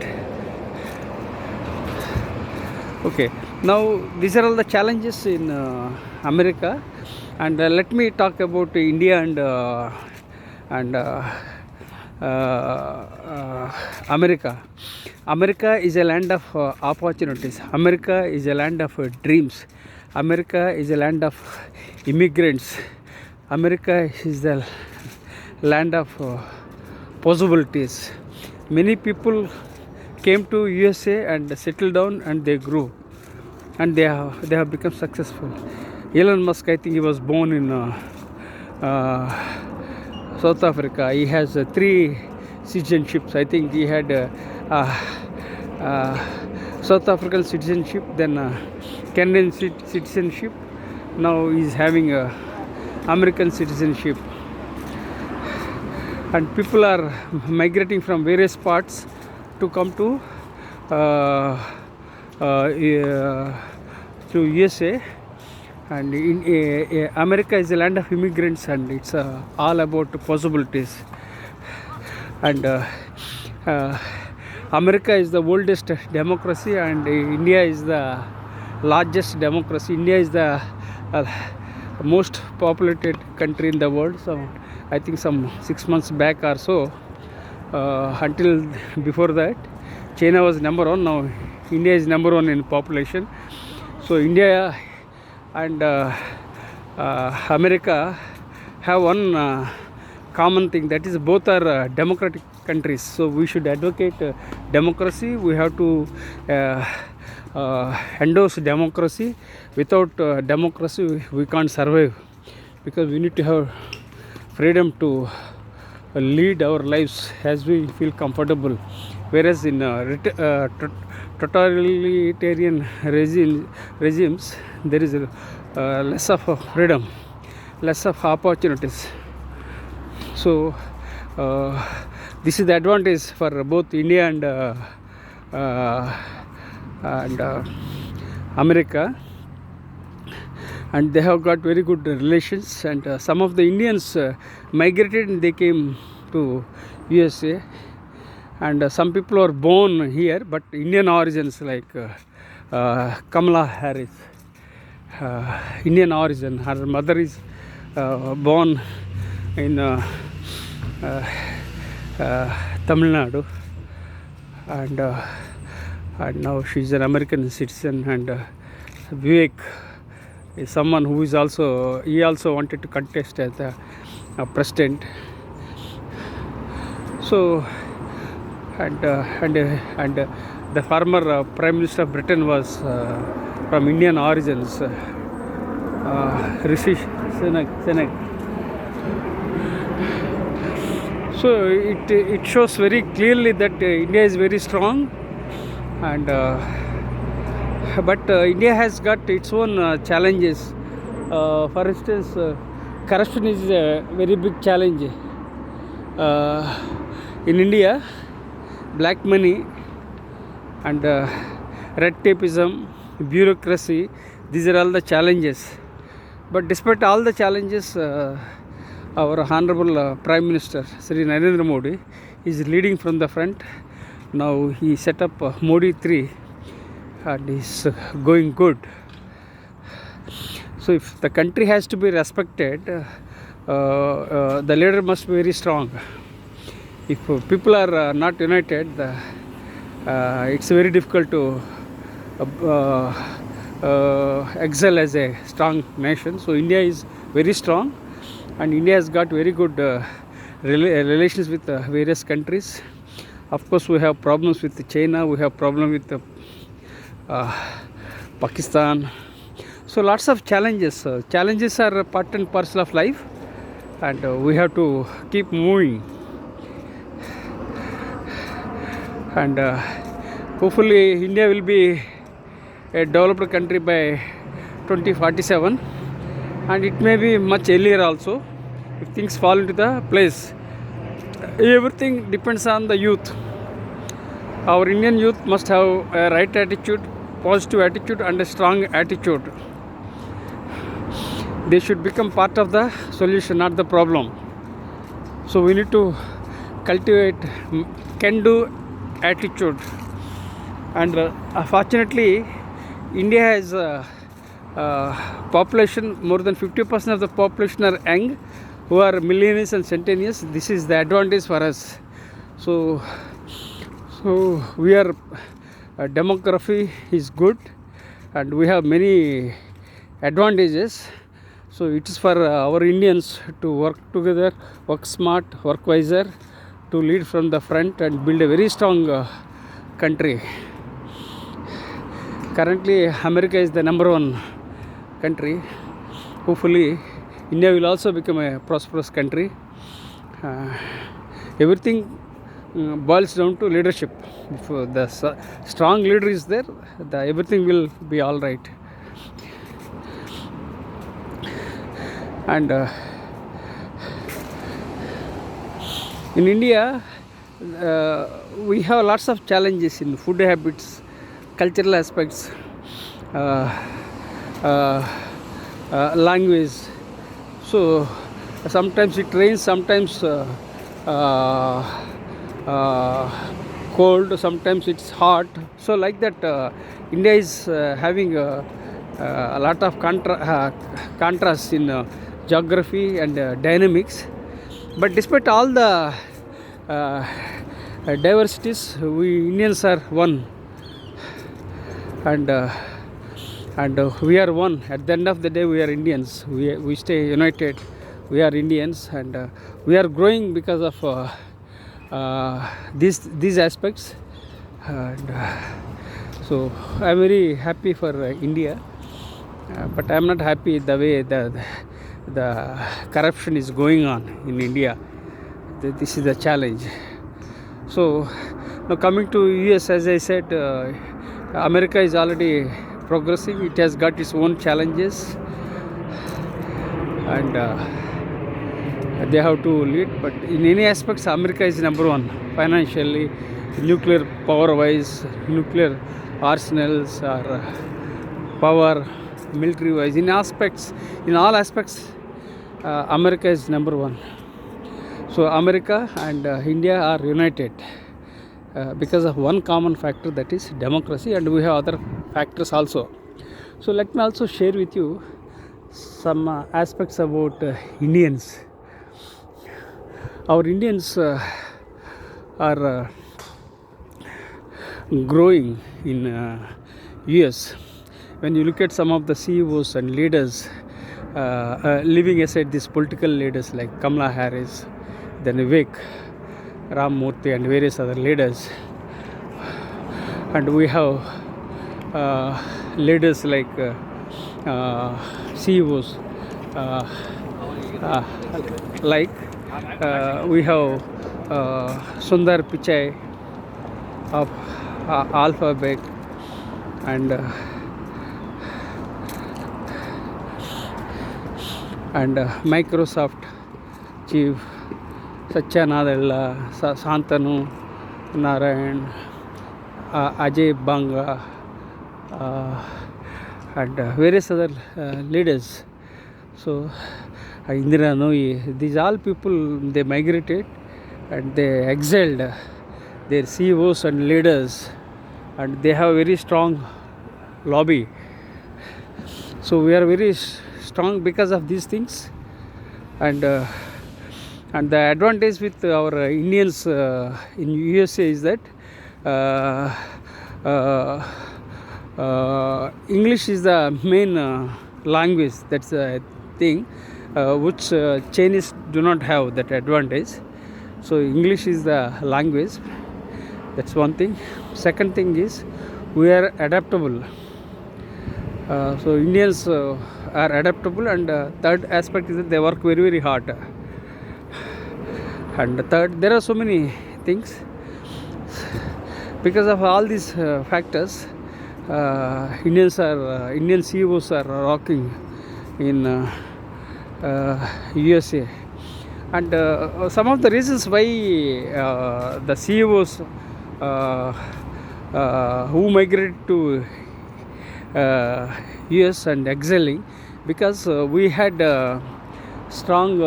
Okay, now these are all the challenges in America, and let me talk about India and America. America is a land of opportunities. America is a land of dreams. America is a land of immigrants. America is the land of possibilities. Many people came to USA and settled down, and they grew, and they have become successful. Elon Musk, I think he was born in South Africa. He has 3 citizenships. I think he had South African citizenship, then Canadian citizenship. Now he is having American citizenship. And people are migrating from various parts to come to USA. and America is a land of immigrants, and it's all about possibilities. And America is the oldest democracy, and India is the largest democracy. India is the most populated country in the world. So I think some 6 months back or so, until before that, China was number one. Now India is number one in population. So India and America have one common thing, that is both are democratic countries. So we should advocate democracy. We have to endorse democracy. Without democracy we can't survive, because we need to have freedom to lead our lives as we feel comfortable. Whereas in totalitarian regimes, there is less of freedom, less of opportunities. So this is the advantage for both India and America, and they have got very good relations. And some of the Indians migrated and they came to USA, and some people are born here but Indian origins, like Kamala Harris, Indian origin. Her mother is born in Tamil Nadu, and now she's an American citizen. And Vivek is someone who is also, he also wanted to contest as a president. So and the former Prime Minister of Britain was from Indian origins, Rishi Sunak. So it shows very clearly that India is very strong, and but India has got its own challenges. For instance, corruption is a very big challenge in India. Black money and red tapeism, bureaucracy, these are all the challenges. But despite all the challenges, our Honorable Prime Minister Sri Narendra Modi is leading from the front. Now he set up Modi 3 and is going good. So if the country has to be respected, the leader must be very strong. If people are not united, it's very difficult to excel as a strong nation. So India is very strong, and India has got very good relations with various countries. Of course, we have problems with China, we have problems with Pakistan. So lots of challenges. Challenges are part and parcel of life, and we have to keep moving. And hopefully India will be a developed country by 2047, and it may be much earlier also if things fall into the place. Everything depends on the youth. Our Indian youth must have a right attitude, positive attitude, and a strong attitude. They should become part of the solution, not the problem. So we need to cultivate can-do attitude. And fortunately, India has population, more than 50% of the population are young, who are millennials and centennials. This is the advantage for us. So we are demography is good, and we have many advantages. So it is for our Indians to work together, work smart, work wiser, to lead from the front and build a very strong country. Currently America is the number one country. Hopefully India will also become a prosperous country. Everything boils down to leadership. If the strong leader is there, everything will be all right. And in India, we have lots of challenges in food habits, cultural aspects, language. So sometimes it rains, sometimes cold, sometimes it's hot. So like that, India is having a lot of contrast in geography and dynamics. But despite all the diversities, we Indians are one, and we are one. At the end of the day, we are Indians. We stay united. We are Indians, and we are growing because of these aspects. And so I am very happy for India, but I am not happy the way the corruption is going on in India. This is the challenge. So now coming to US, as I said, America is already progressing. It has got its own challenges, and they have to lead. But in any aspects, America is number one financially, nuclear power wise, nuclear arsenals or power, military wise. In all aspects, America is number one. So America and India are united because of one common factor, that is democracy, and we have other factors also. So let me also share with you some aspects about Indians. Our Indians are growing in US. When you look at some of the CEOs and leaders, leaving aside these political leaders like Kamala Harris, then Vivek Ramamurthy and various other leaders, and we have leaders like CEOs like we have Sundar Pichai of Alphabet, and Microsoft chief Satya Nadella, Santanu Narayan, Ajay Banga, and various other leaders. So Indira Nooyi, these all people, they migrated and they excelled their CEOs and leaders, and they have very strong lobby. So we are very strong because of these things, and the advantage with our Indians in USA is that English is the main language. That's the thing which Chinese do not have that advantage. So English is the language. That's one thing. Second thing is we are adaptable. So Indians are adaptable, and third aspect is that they work very, very hard. And third, there are so many things. Because of all these factors, Indian CEOs are rocking in USA. And some of the reasons why the CEOs who migrated to US and excelling, because we had strong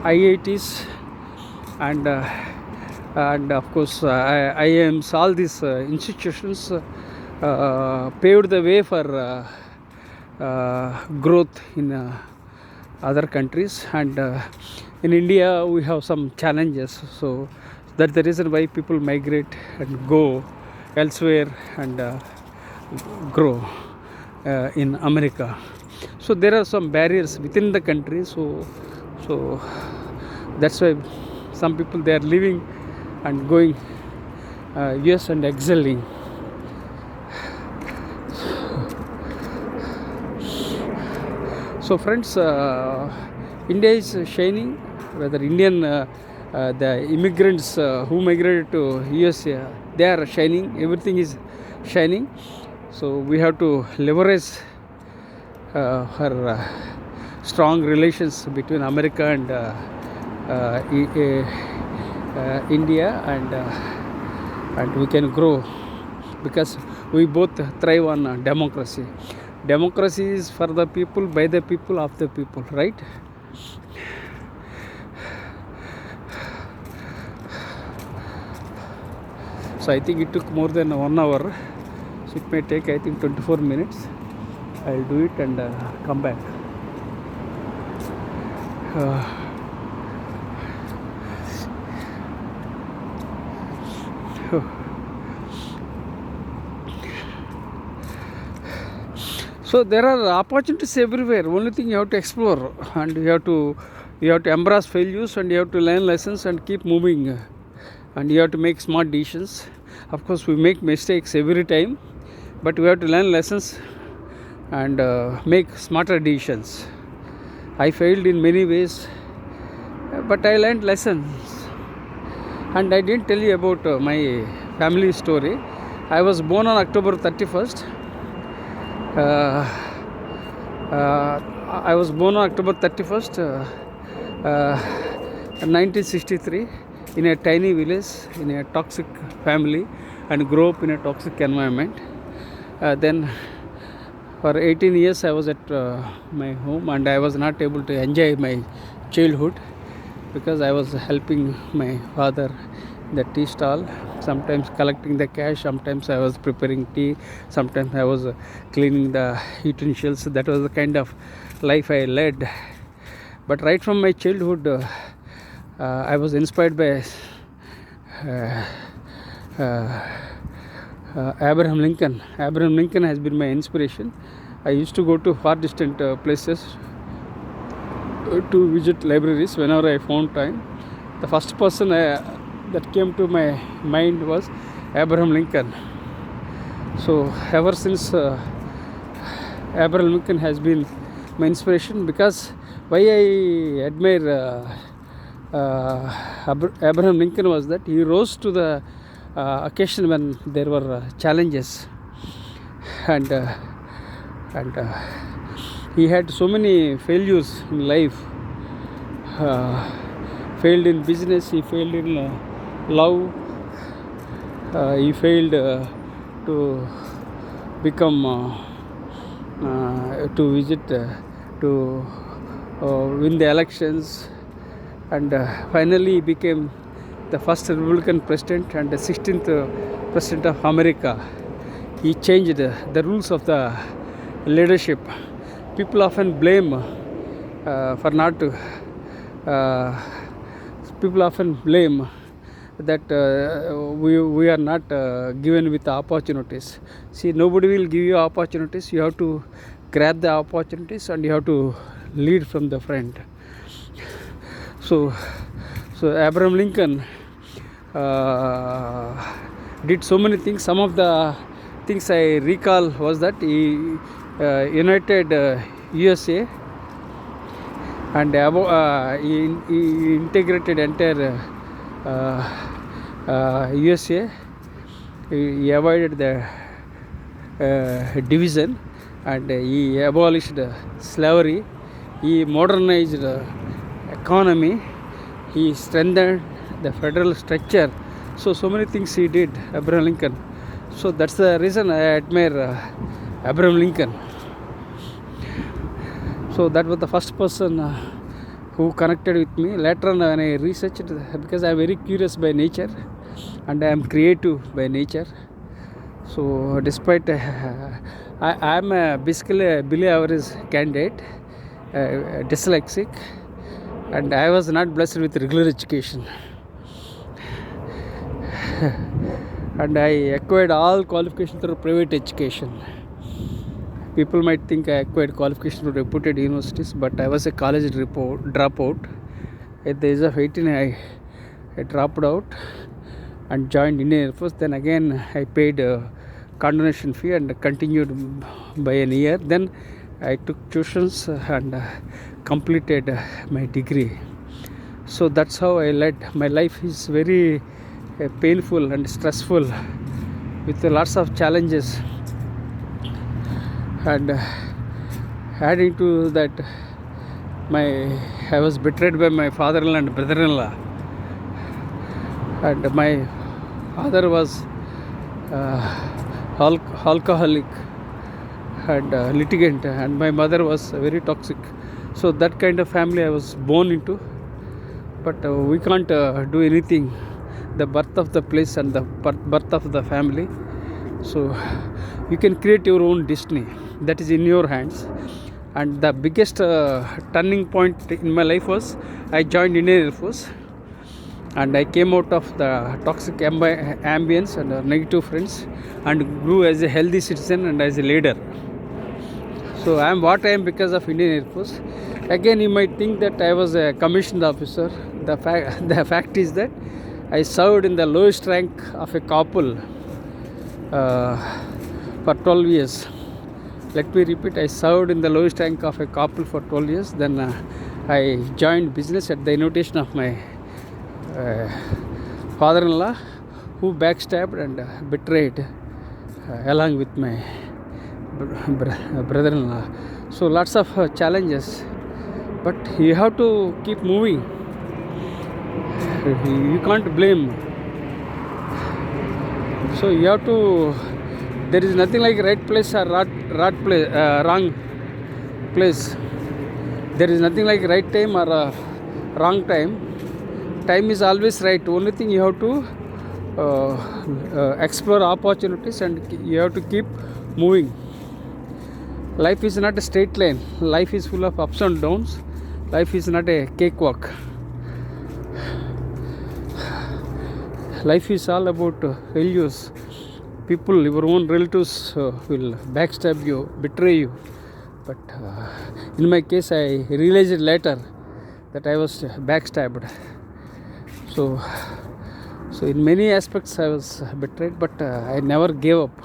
IITs and of course IIMs. All these institutions paved the way for growth in other countries, and in India we have some challenges. So that's the reason why people migrate and go elsewhere and grow in America. So there are some barriers within the country. So that's why some people, they are leaving and going US and excelling. So friends, India is shining. Whether Indian the immigrants who migrated to USA, they are shining. Everything is shining. So we have to leverage her strong relations between America and India, and we can grow because we both thrive on democracy. Democracy is for the people, by the people, of the people, right? So I think it took more than 1 hour. So it may take, I think, 24 minutes. I'll do it and come back. So there are opportunities everywhere. Only thing you have to explore, and you have to embrace failures, and you have to learn lessons and keep moving, and you have to make smart decisions. Of course, we make mistakes every time, but we have to learn lessons and make smarter decisions. I failed in many ways, but I learned lessons. And I didn't tell you about my family story. I was born on October 31st. I was born on October 31st, 1963, in a tiny village, in a toxic family, and grew up in a toxic environment. Then for 18 years I was at my home, and I was not able to enjoy my childhood because I was helping my father in the tea stall, sometimes collecting the cash, sometimes I was preparing tea, sometimes I was cleaning the utensils. That was the kind of life I led. But right from my childhood, I was inspired by Abraham Lincoln. Abraham Lincoln has been my inspiration. I used to go to far distant places to visit libraries whenever I found time. The first person that came to my mind was Abraham Lincoln. So ever since, Abraham Lincoln has been my inspiration, because why I admire Abraham Lincoln was that he rose to the occasion when there were challenges, and he had so many failures in life. Failed in business, he failed in love, he failed to become to visit to win the elections, and finally he became the first Republican president and the 16th president of America. He changed the rules of the leadership. People often blame for not people often blame that we are not given with opportunities. See, nobody will give you opportunities. You have to grab the opportunities, and you have to lead from the front. So Abraham Lincoln did so many things. Some of the things I recall was that he united USA, and he integrated entire USA. He avoided the division, and he abolished slavery. He modernized the economy. He strengthened the federal structure. So many things he did, Abraham Lincoln. So that's the reason I admire Abraham Lincoln. So that was the first person who connected with me. Later on, when I researched, because I am very curious by nature, and I am creative by nature. So despite I am basically a below average candidate, dyslexic, and I was not blessed with regular education. And I acquired all qualifications through private education. People might think I acquired qualifications through reputed universities, but I was a college dropout. At the age of 18, I dropped out and joined Indian Air Force. Then again, I paid a condonation fee and continued by an year. Then I took tuitions and completed my degree. So that's how I led. My life is very painful and stressful, with lots of challenges, and adding to that, I was betrayed by my father-in-law and brother-in-law, and my father was alcoholic, and litigant, and my mother was very toxic. So that kind of family I was born into. But we can't do anything. The birth of the place and the birth of the family. So you can create your own destiny. That is in your hands. And the biggest turning point in my life was I joined Indian Air Force, and I came out of the toxic ambience and negative friends, and grew as a healthy citizen and as a leader. So I am what I am because of Indian Air Force. Again, you might think that I was a commissioned officer. The fact is that I served in the lowest rank of a corporal for 12 years. Let me repeat, I served in the lowest rank of a corporal for 12 years. Then I joined business at the invitation of my father-in-law, who backstabbed and betrayed along with my brother-in-law. So lots of challenges, but you have to keep moving. You can't blame. So you have to. There is nothing like right place or wrong place. There is nothing like right time or wrong time. Time is always right. Only thing you have to explore opportunities, and you have to keep moving. Life is not a straight line. Life is full of ups and downs. Life is not a cakewalk. Life is all about failures. People, your own relatives will backstab you, betray you. But in my case, I realized later that I was backstabbed. So in many aspects I was betrayed, but I never gave up,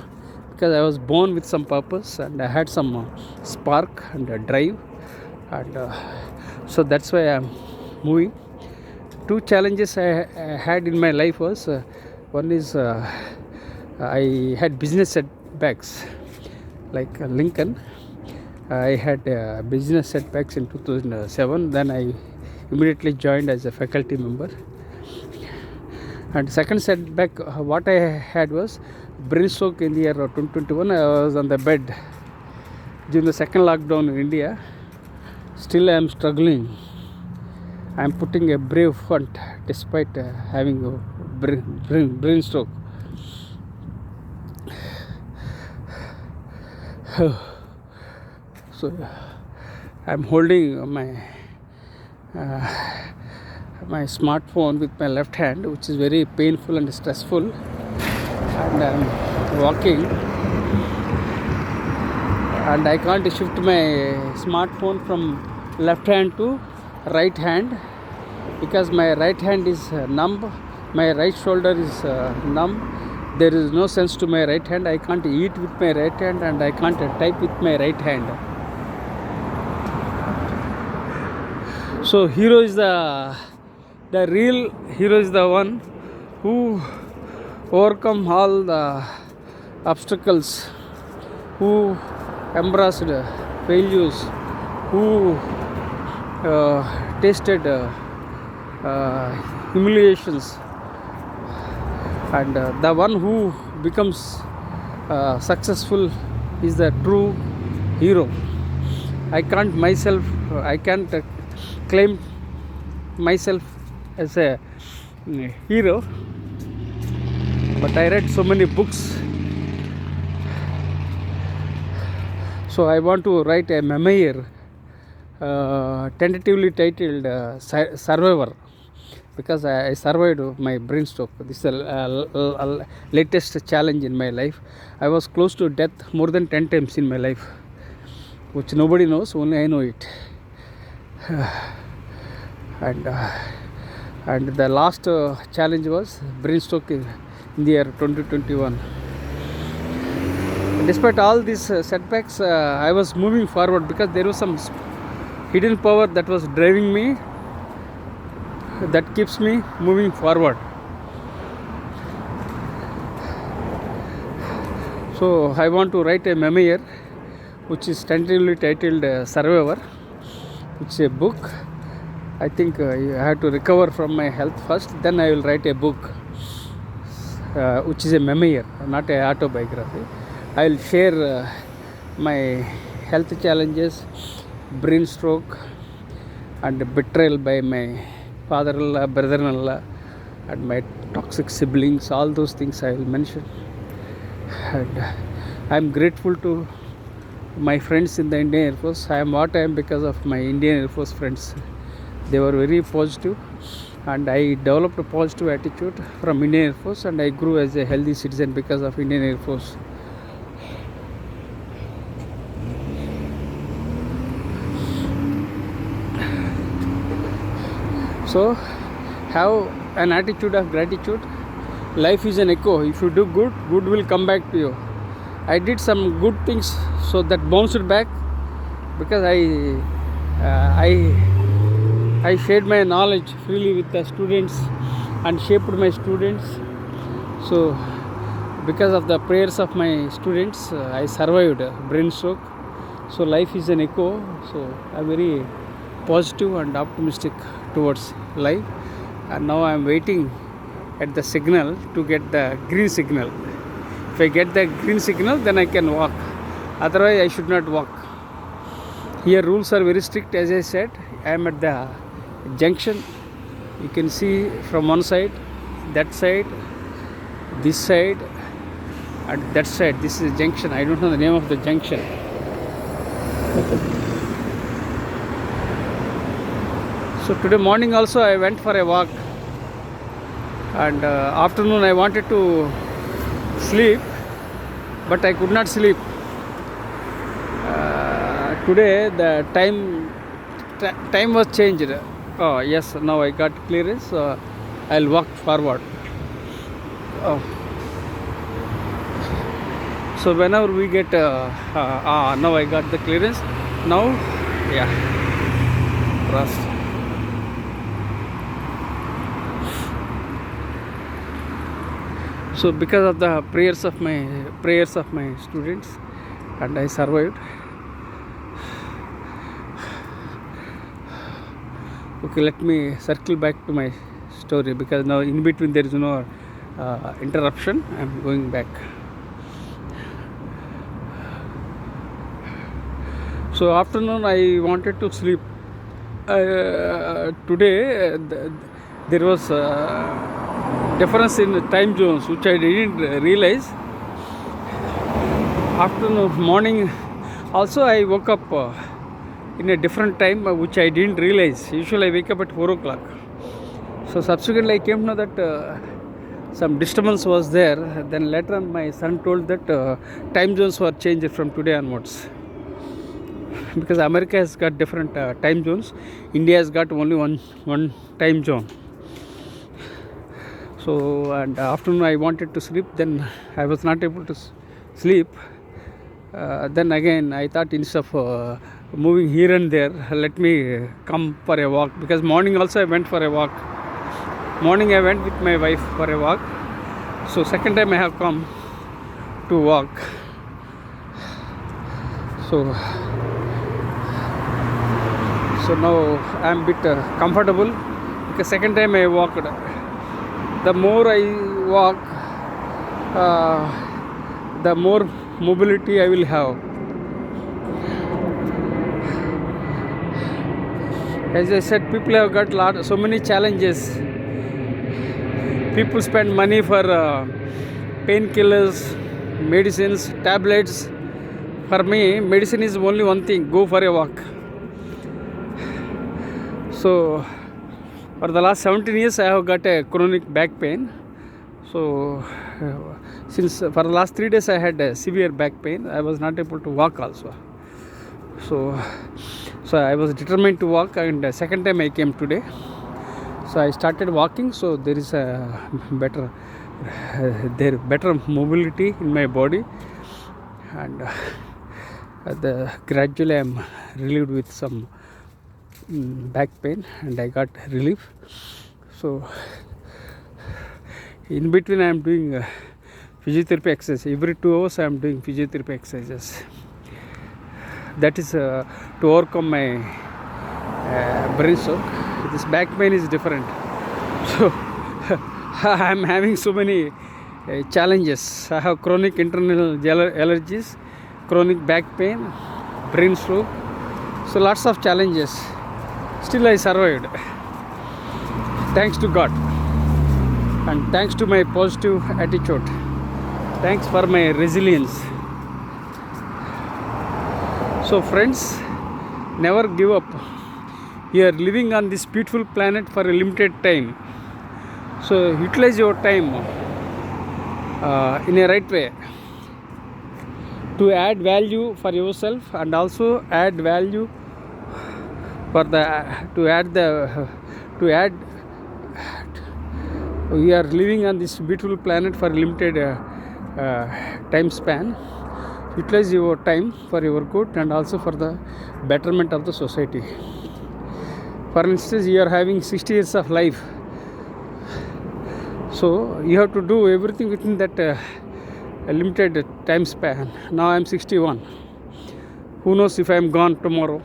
because I was born with some purpose, and I had some spark and drive, and so that's why I'm moving. Two challenges I had in my life was one is I had business setbacks, like Lincoln. I had business setbacks in 2007. Then I immediately joined as a faculty member. And second setback what I had was brain stroke in the year 2021. I was on the bed during the second lockdown in India. Still I am struggling. I am putting a brave front despite having a brain stroke. So I am holding my smartphone with my left hand, which is very painful and stressful, and I am walking, and I can't shift my smartphone from left hand to right hand, because my right hand is numb, my right shoulder is numb. There is no sense to my right hand. I can't eat with my right hand, and I can't type with my right hand. So hero is the real hero is the one who overcome all the obstacles, who embraced failures, who tasted humiliations, and the one who becomes successful is the true hero. I can't claim myself as a hero, but I read so many books. So I want to write a memoir, tentatively titled Survivor, because I survived my brain stroke. This is the latest challenge in my life. I was close to death more than 10 times in my life, which nobody knows, only I know it. And the last challenge was brain stroke in the year 2021. Despite all these setbacks, I was moving forward, because there was some hidden power that was driving me, that keeps me moving forward. So I want to write a memoir, which is tentatively titled Survivor. It's a book. I think I have to recover from my health first, then I will write a book, which is a memoir, not an autobiography. I will share my health challenges, brain stroke, and betrayal by my father-in-law, brother-in-law, and my toxic siblings. All those things I will mention. And I'm grateful to my friends in the Indian Air Force. I am what I am because of my Indian Air Force friends. They were very positive, and I developed a positive attitude from Indian Air Force, and I grew as a healthy citizen because of Indian Air Force. So have an attitude of gratitude. Life is an echo. If you do good, good will come back to you. I did some good things, so that bounced back, because I shared my knowledge freely with the students and shaped my students. So because of the prayers of my students, I survived brain stroke. So life is an echo. So I'm very positive and optimistic towards life. And now I'm waiting at the signal to get the green signal. If I get the green signal, then I can walk. Otherwise, I should not walk. Here rules are very strict. As I said, I am at the junction. You can see from one side, that side, this side, and that side. This is a junction. I don't know the name of the junction. So today morning also I went for a walk, and afternoon I wanted to sleep, but I could not sleep. Today the time was changed. Oh yes, now I got clearance. I'll walk forward. Oh. So whenever we get now I got the clearance. Now, yeah, trust. So because of the prayers of my students, and I survived. Okay, let me circle back to my story, because now in between there is no interruption. I am going back. So afternoon I wanted to sleep. Today there was difference in time zones, which I didn't realize. Afternoon, morning also I woke up in a different time, which I didn't realize. Usually I wake up at 4 o'clock. So subsequently I came to know that some disturbance was there. Then later on my son told that time zones were changed from today onwards, because America has got different time zones. India has got only one time zone. So, and afternoon I wanted to sleep, then I was not able to sleep. Then again I thought, instead of moving here and there, let me come for a walk, because morning also I went for a walk. Morning I went with my wife for a walk. So second time I have come to walk. So now I am a bit comfortable, because second time I walked. The more I walk, the more mobility I will have. As I said, people have got so many challenges. People spend money for painkillers, medicines, tablets. For me, medicine is only one thing: go for a walk. So for the last 17 years I have got a chronic back pain. So since for the last 3 days I had a severe back pain, I was not able to walk also. So I was determined to walk, and second time I came today. So I started walking. So there is a better mobility in my body, and gradually I am relieved with some back pain, and I got relief. So in between I am doing physiotherapy exercise. Every 2 hours I am doing physiotherapy exercises. That is to overcome my brain stroke. This back pain is different. So I am having so many challenges. I have chronic internal allergies, chronic back pain, brain stroke. So lots of challenges. Still I survived. Thanks to God. And thanks to my positive attitude. Thanks for my resilience. So friends, never give up. You are living on this beautiful planet for a limited time. So utilize your time in a right way to add value for yourself and also add value for we are living on this beautiful planet for a limited time span. Utilize your time for your good and also for the betterment of the society. For instance, you are having 60 years of life, so you have to do everything within that limited time span. Now I am 61. Who knows if I am gone tomorrow?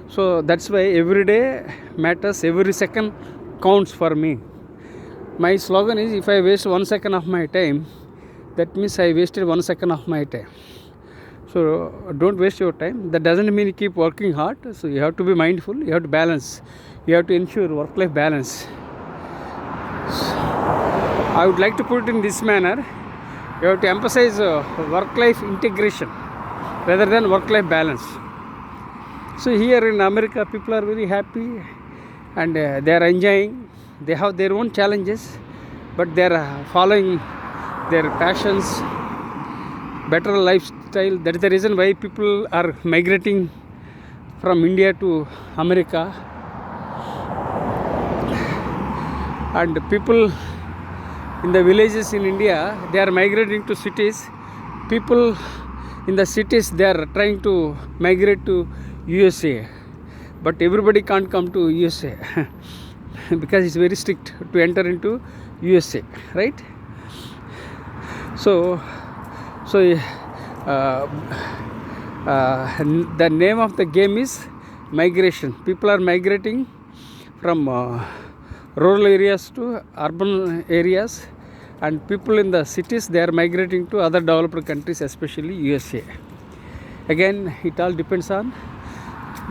So that's why every day matters, every second counts for me. My slogan is, if I waste 1 second of my time, that means I wasted 1 second of my time. So don't waste your time. That doesn't mean you keep working hard. So you have to be mindful, you have to balance, you have to ensure work-life balance. I would like to put it in this manner. You have to emphasize work-life integration rather than work-life balance. So here in America, people are very happy and they are enjoying. They have their own challenges, but they are following their passions, better lifestyle. That is the reason why people are migrating from India to America. And people in the villages in India, they are migrating to cities. People in the cities, they are trying to migrate to USA, but everybody can't come to USA because it's very strict to enter into USA, right? So the name of the game is migration. People are migrating from rural areas to urban areas, and people in the cities, they are migrating to other developed countries, especially USA. Again, it all depends on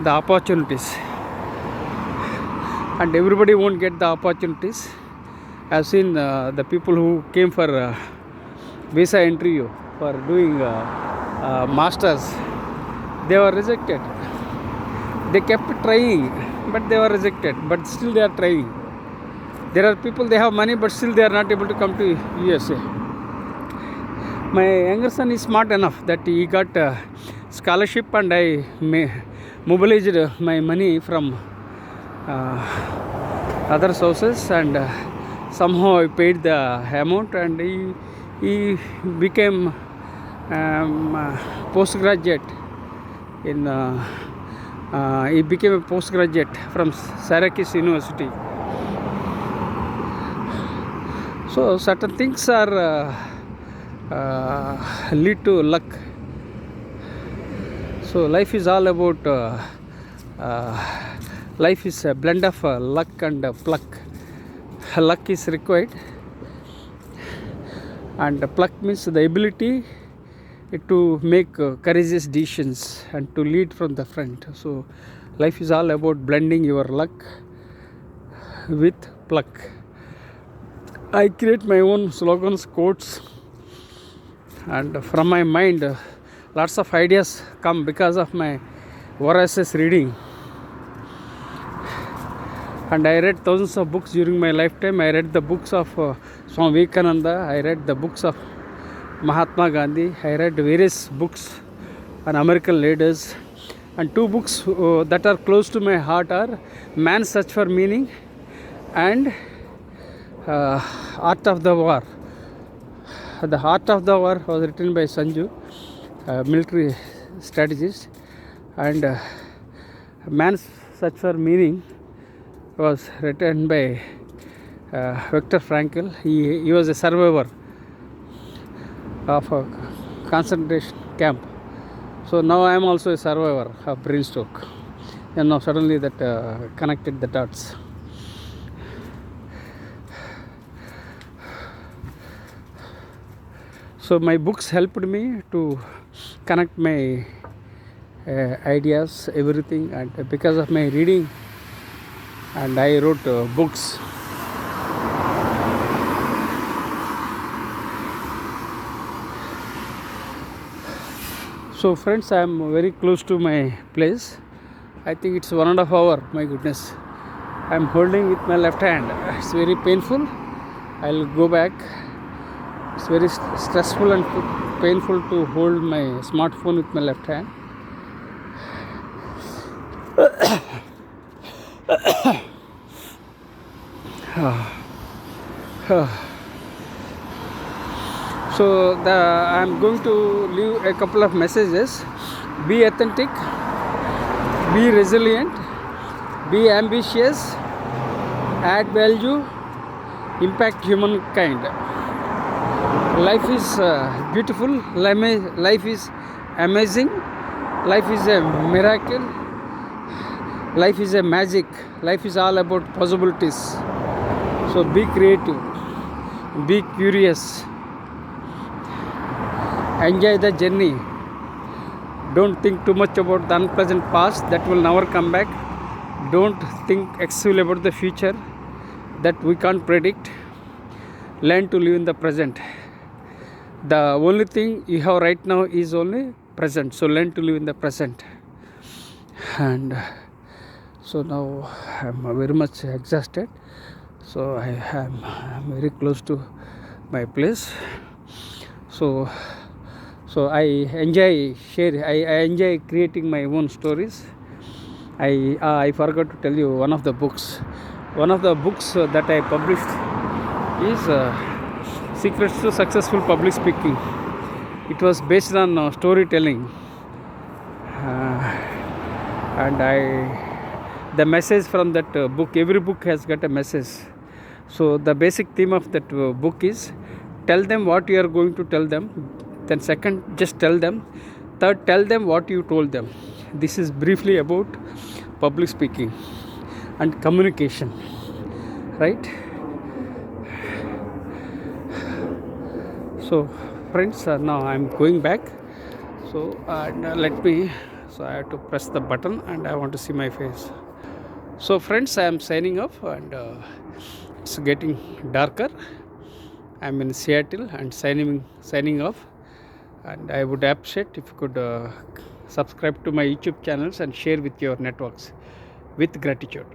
the opportunities, and everybody won't get the opportunities. I've seen the people who came for visa interview for doing masters, they were rejected. They kept trying, but they were rejected, but still they are trying. There are people, they have money, but still they are not able to come to USA. My younger son is smart enough that he got scholarship, and I mobilized my money from other sources, and somehow I paid the amount, and he became postgraduate in he became a postgraduate from Syracuse University. So certain things are lead to luck. So life is all about life is a blend of luck and pluck. Luck is required, and pluck means the ability to make courageous decisions and to lead from the front. So life is all about blending your luck with pluck. I create my own slogans, quotes, and from my mind lots of ideas come because of my voracious reading. And I read thousands of books during my lifetime. I read the books of Swami Vivekananda. I read the books of Mahatma Gandhi. I read various books on American leaders. And two books that are close to my heart are Man's Search for Meaning and Art of the War. The Art of the War was written by Sanju, military strategist, and Man's Search for Meaning was written by Viktor Frankl. He was a survivor of a concentration camp. So now I am also a survivor of brain stroke. And now suddenly that connected the dots. So my books helped me to connect my ideas, everything, and because of my reading, and I wrote books. So friends, I am very close to my place. I think it's 1.5 hours. My goodness, I am holding with my left hand. It's very painful. I'll go back. It's very stressful and painful to hold my smartphone with my left hand. So I'm going to leave a couple of messages. Be authentic, be resilient, be ambitious, add value, impact humankind. Life is beautiful, life is amazing, life is a miracle, life is a magic, life is all about possibilities. So be creative, be curious, enjoy the journey. Don't think too much about the unpleasant past that will never come back. Don't think excessively about the future that we can't predict. Learn to live in the present. The only thing you have right now is only present. So learn to live in the present. And so now I'm very much exhausted. So I'm very close to my place. So I enjoy sharing. I enjoy creating my own stories. I forgot to tell you one of the books. One of the books that I published is Secrets to Successful Public Speaking. It was based on storytelling, and the message from that book. Every book has got a message. So the basic theme of that book is: tell them what you are going to tell them. Then second, just tell them. Third, tell them what you told them. This is briefly about public speaking and communication, right? So friends, now I'm going back. So so I have to press the button and I want to see my face. So friends, I am signing off, and it's getting darker. I'm in Seattle and signing off, and I would appreciate if you could subscribe to my YouTube channels and share with your networks. With gratitude.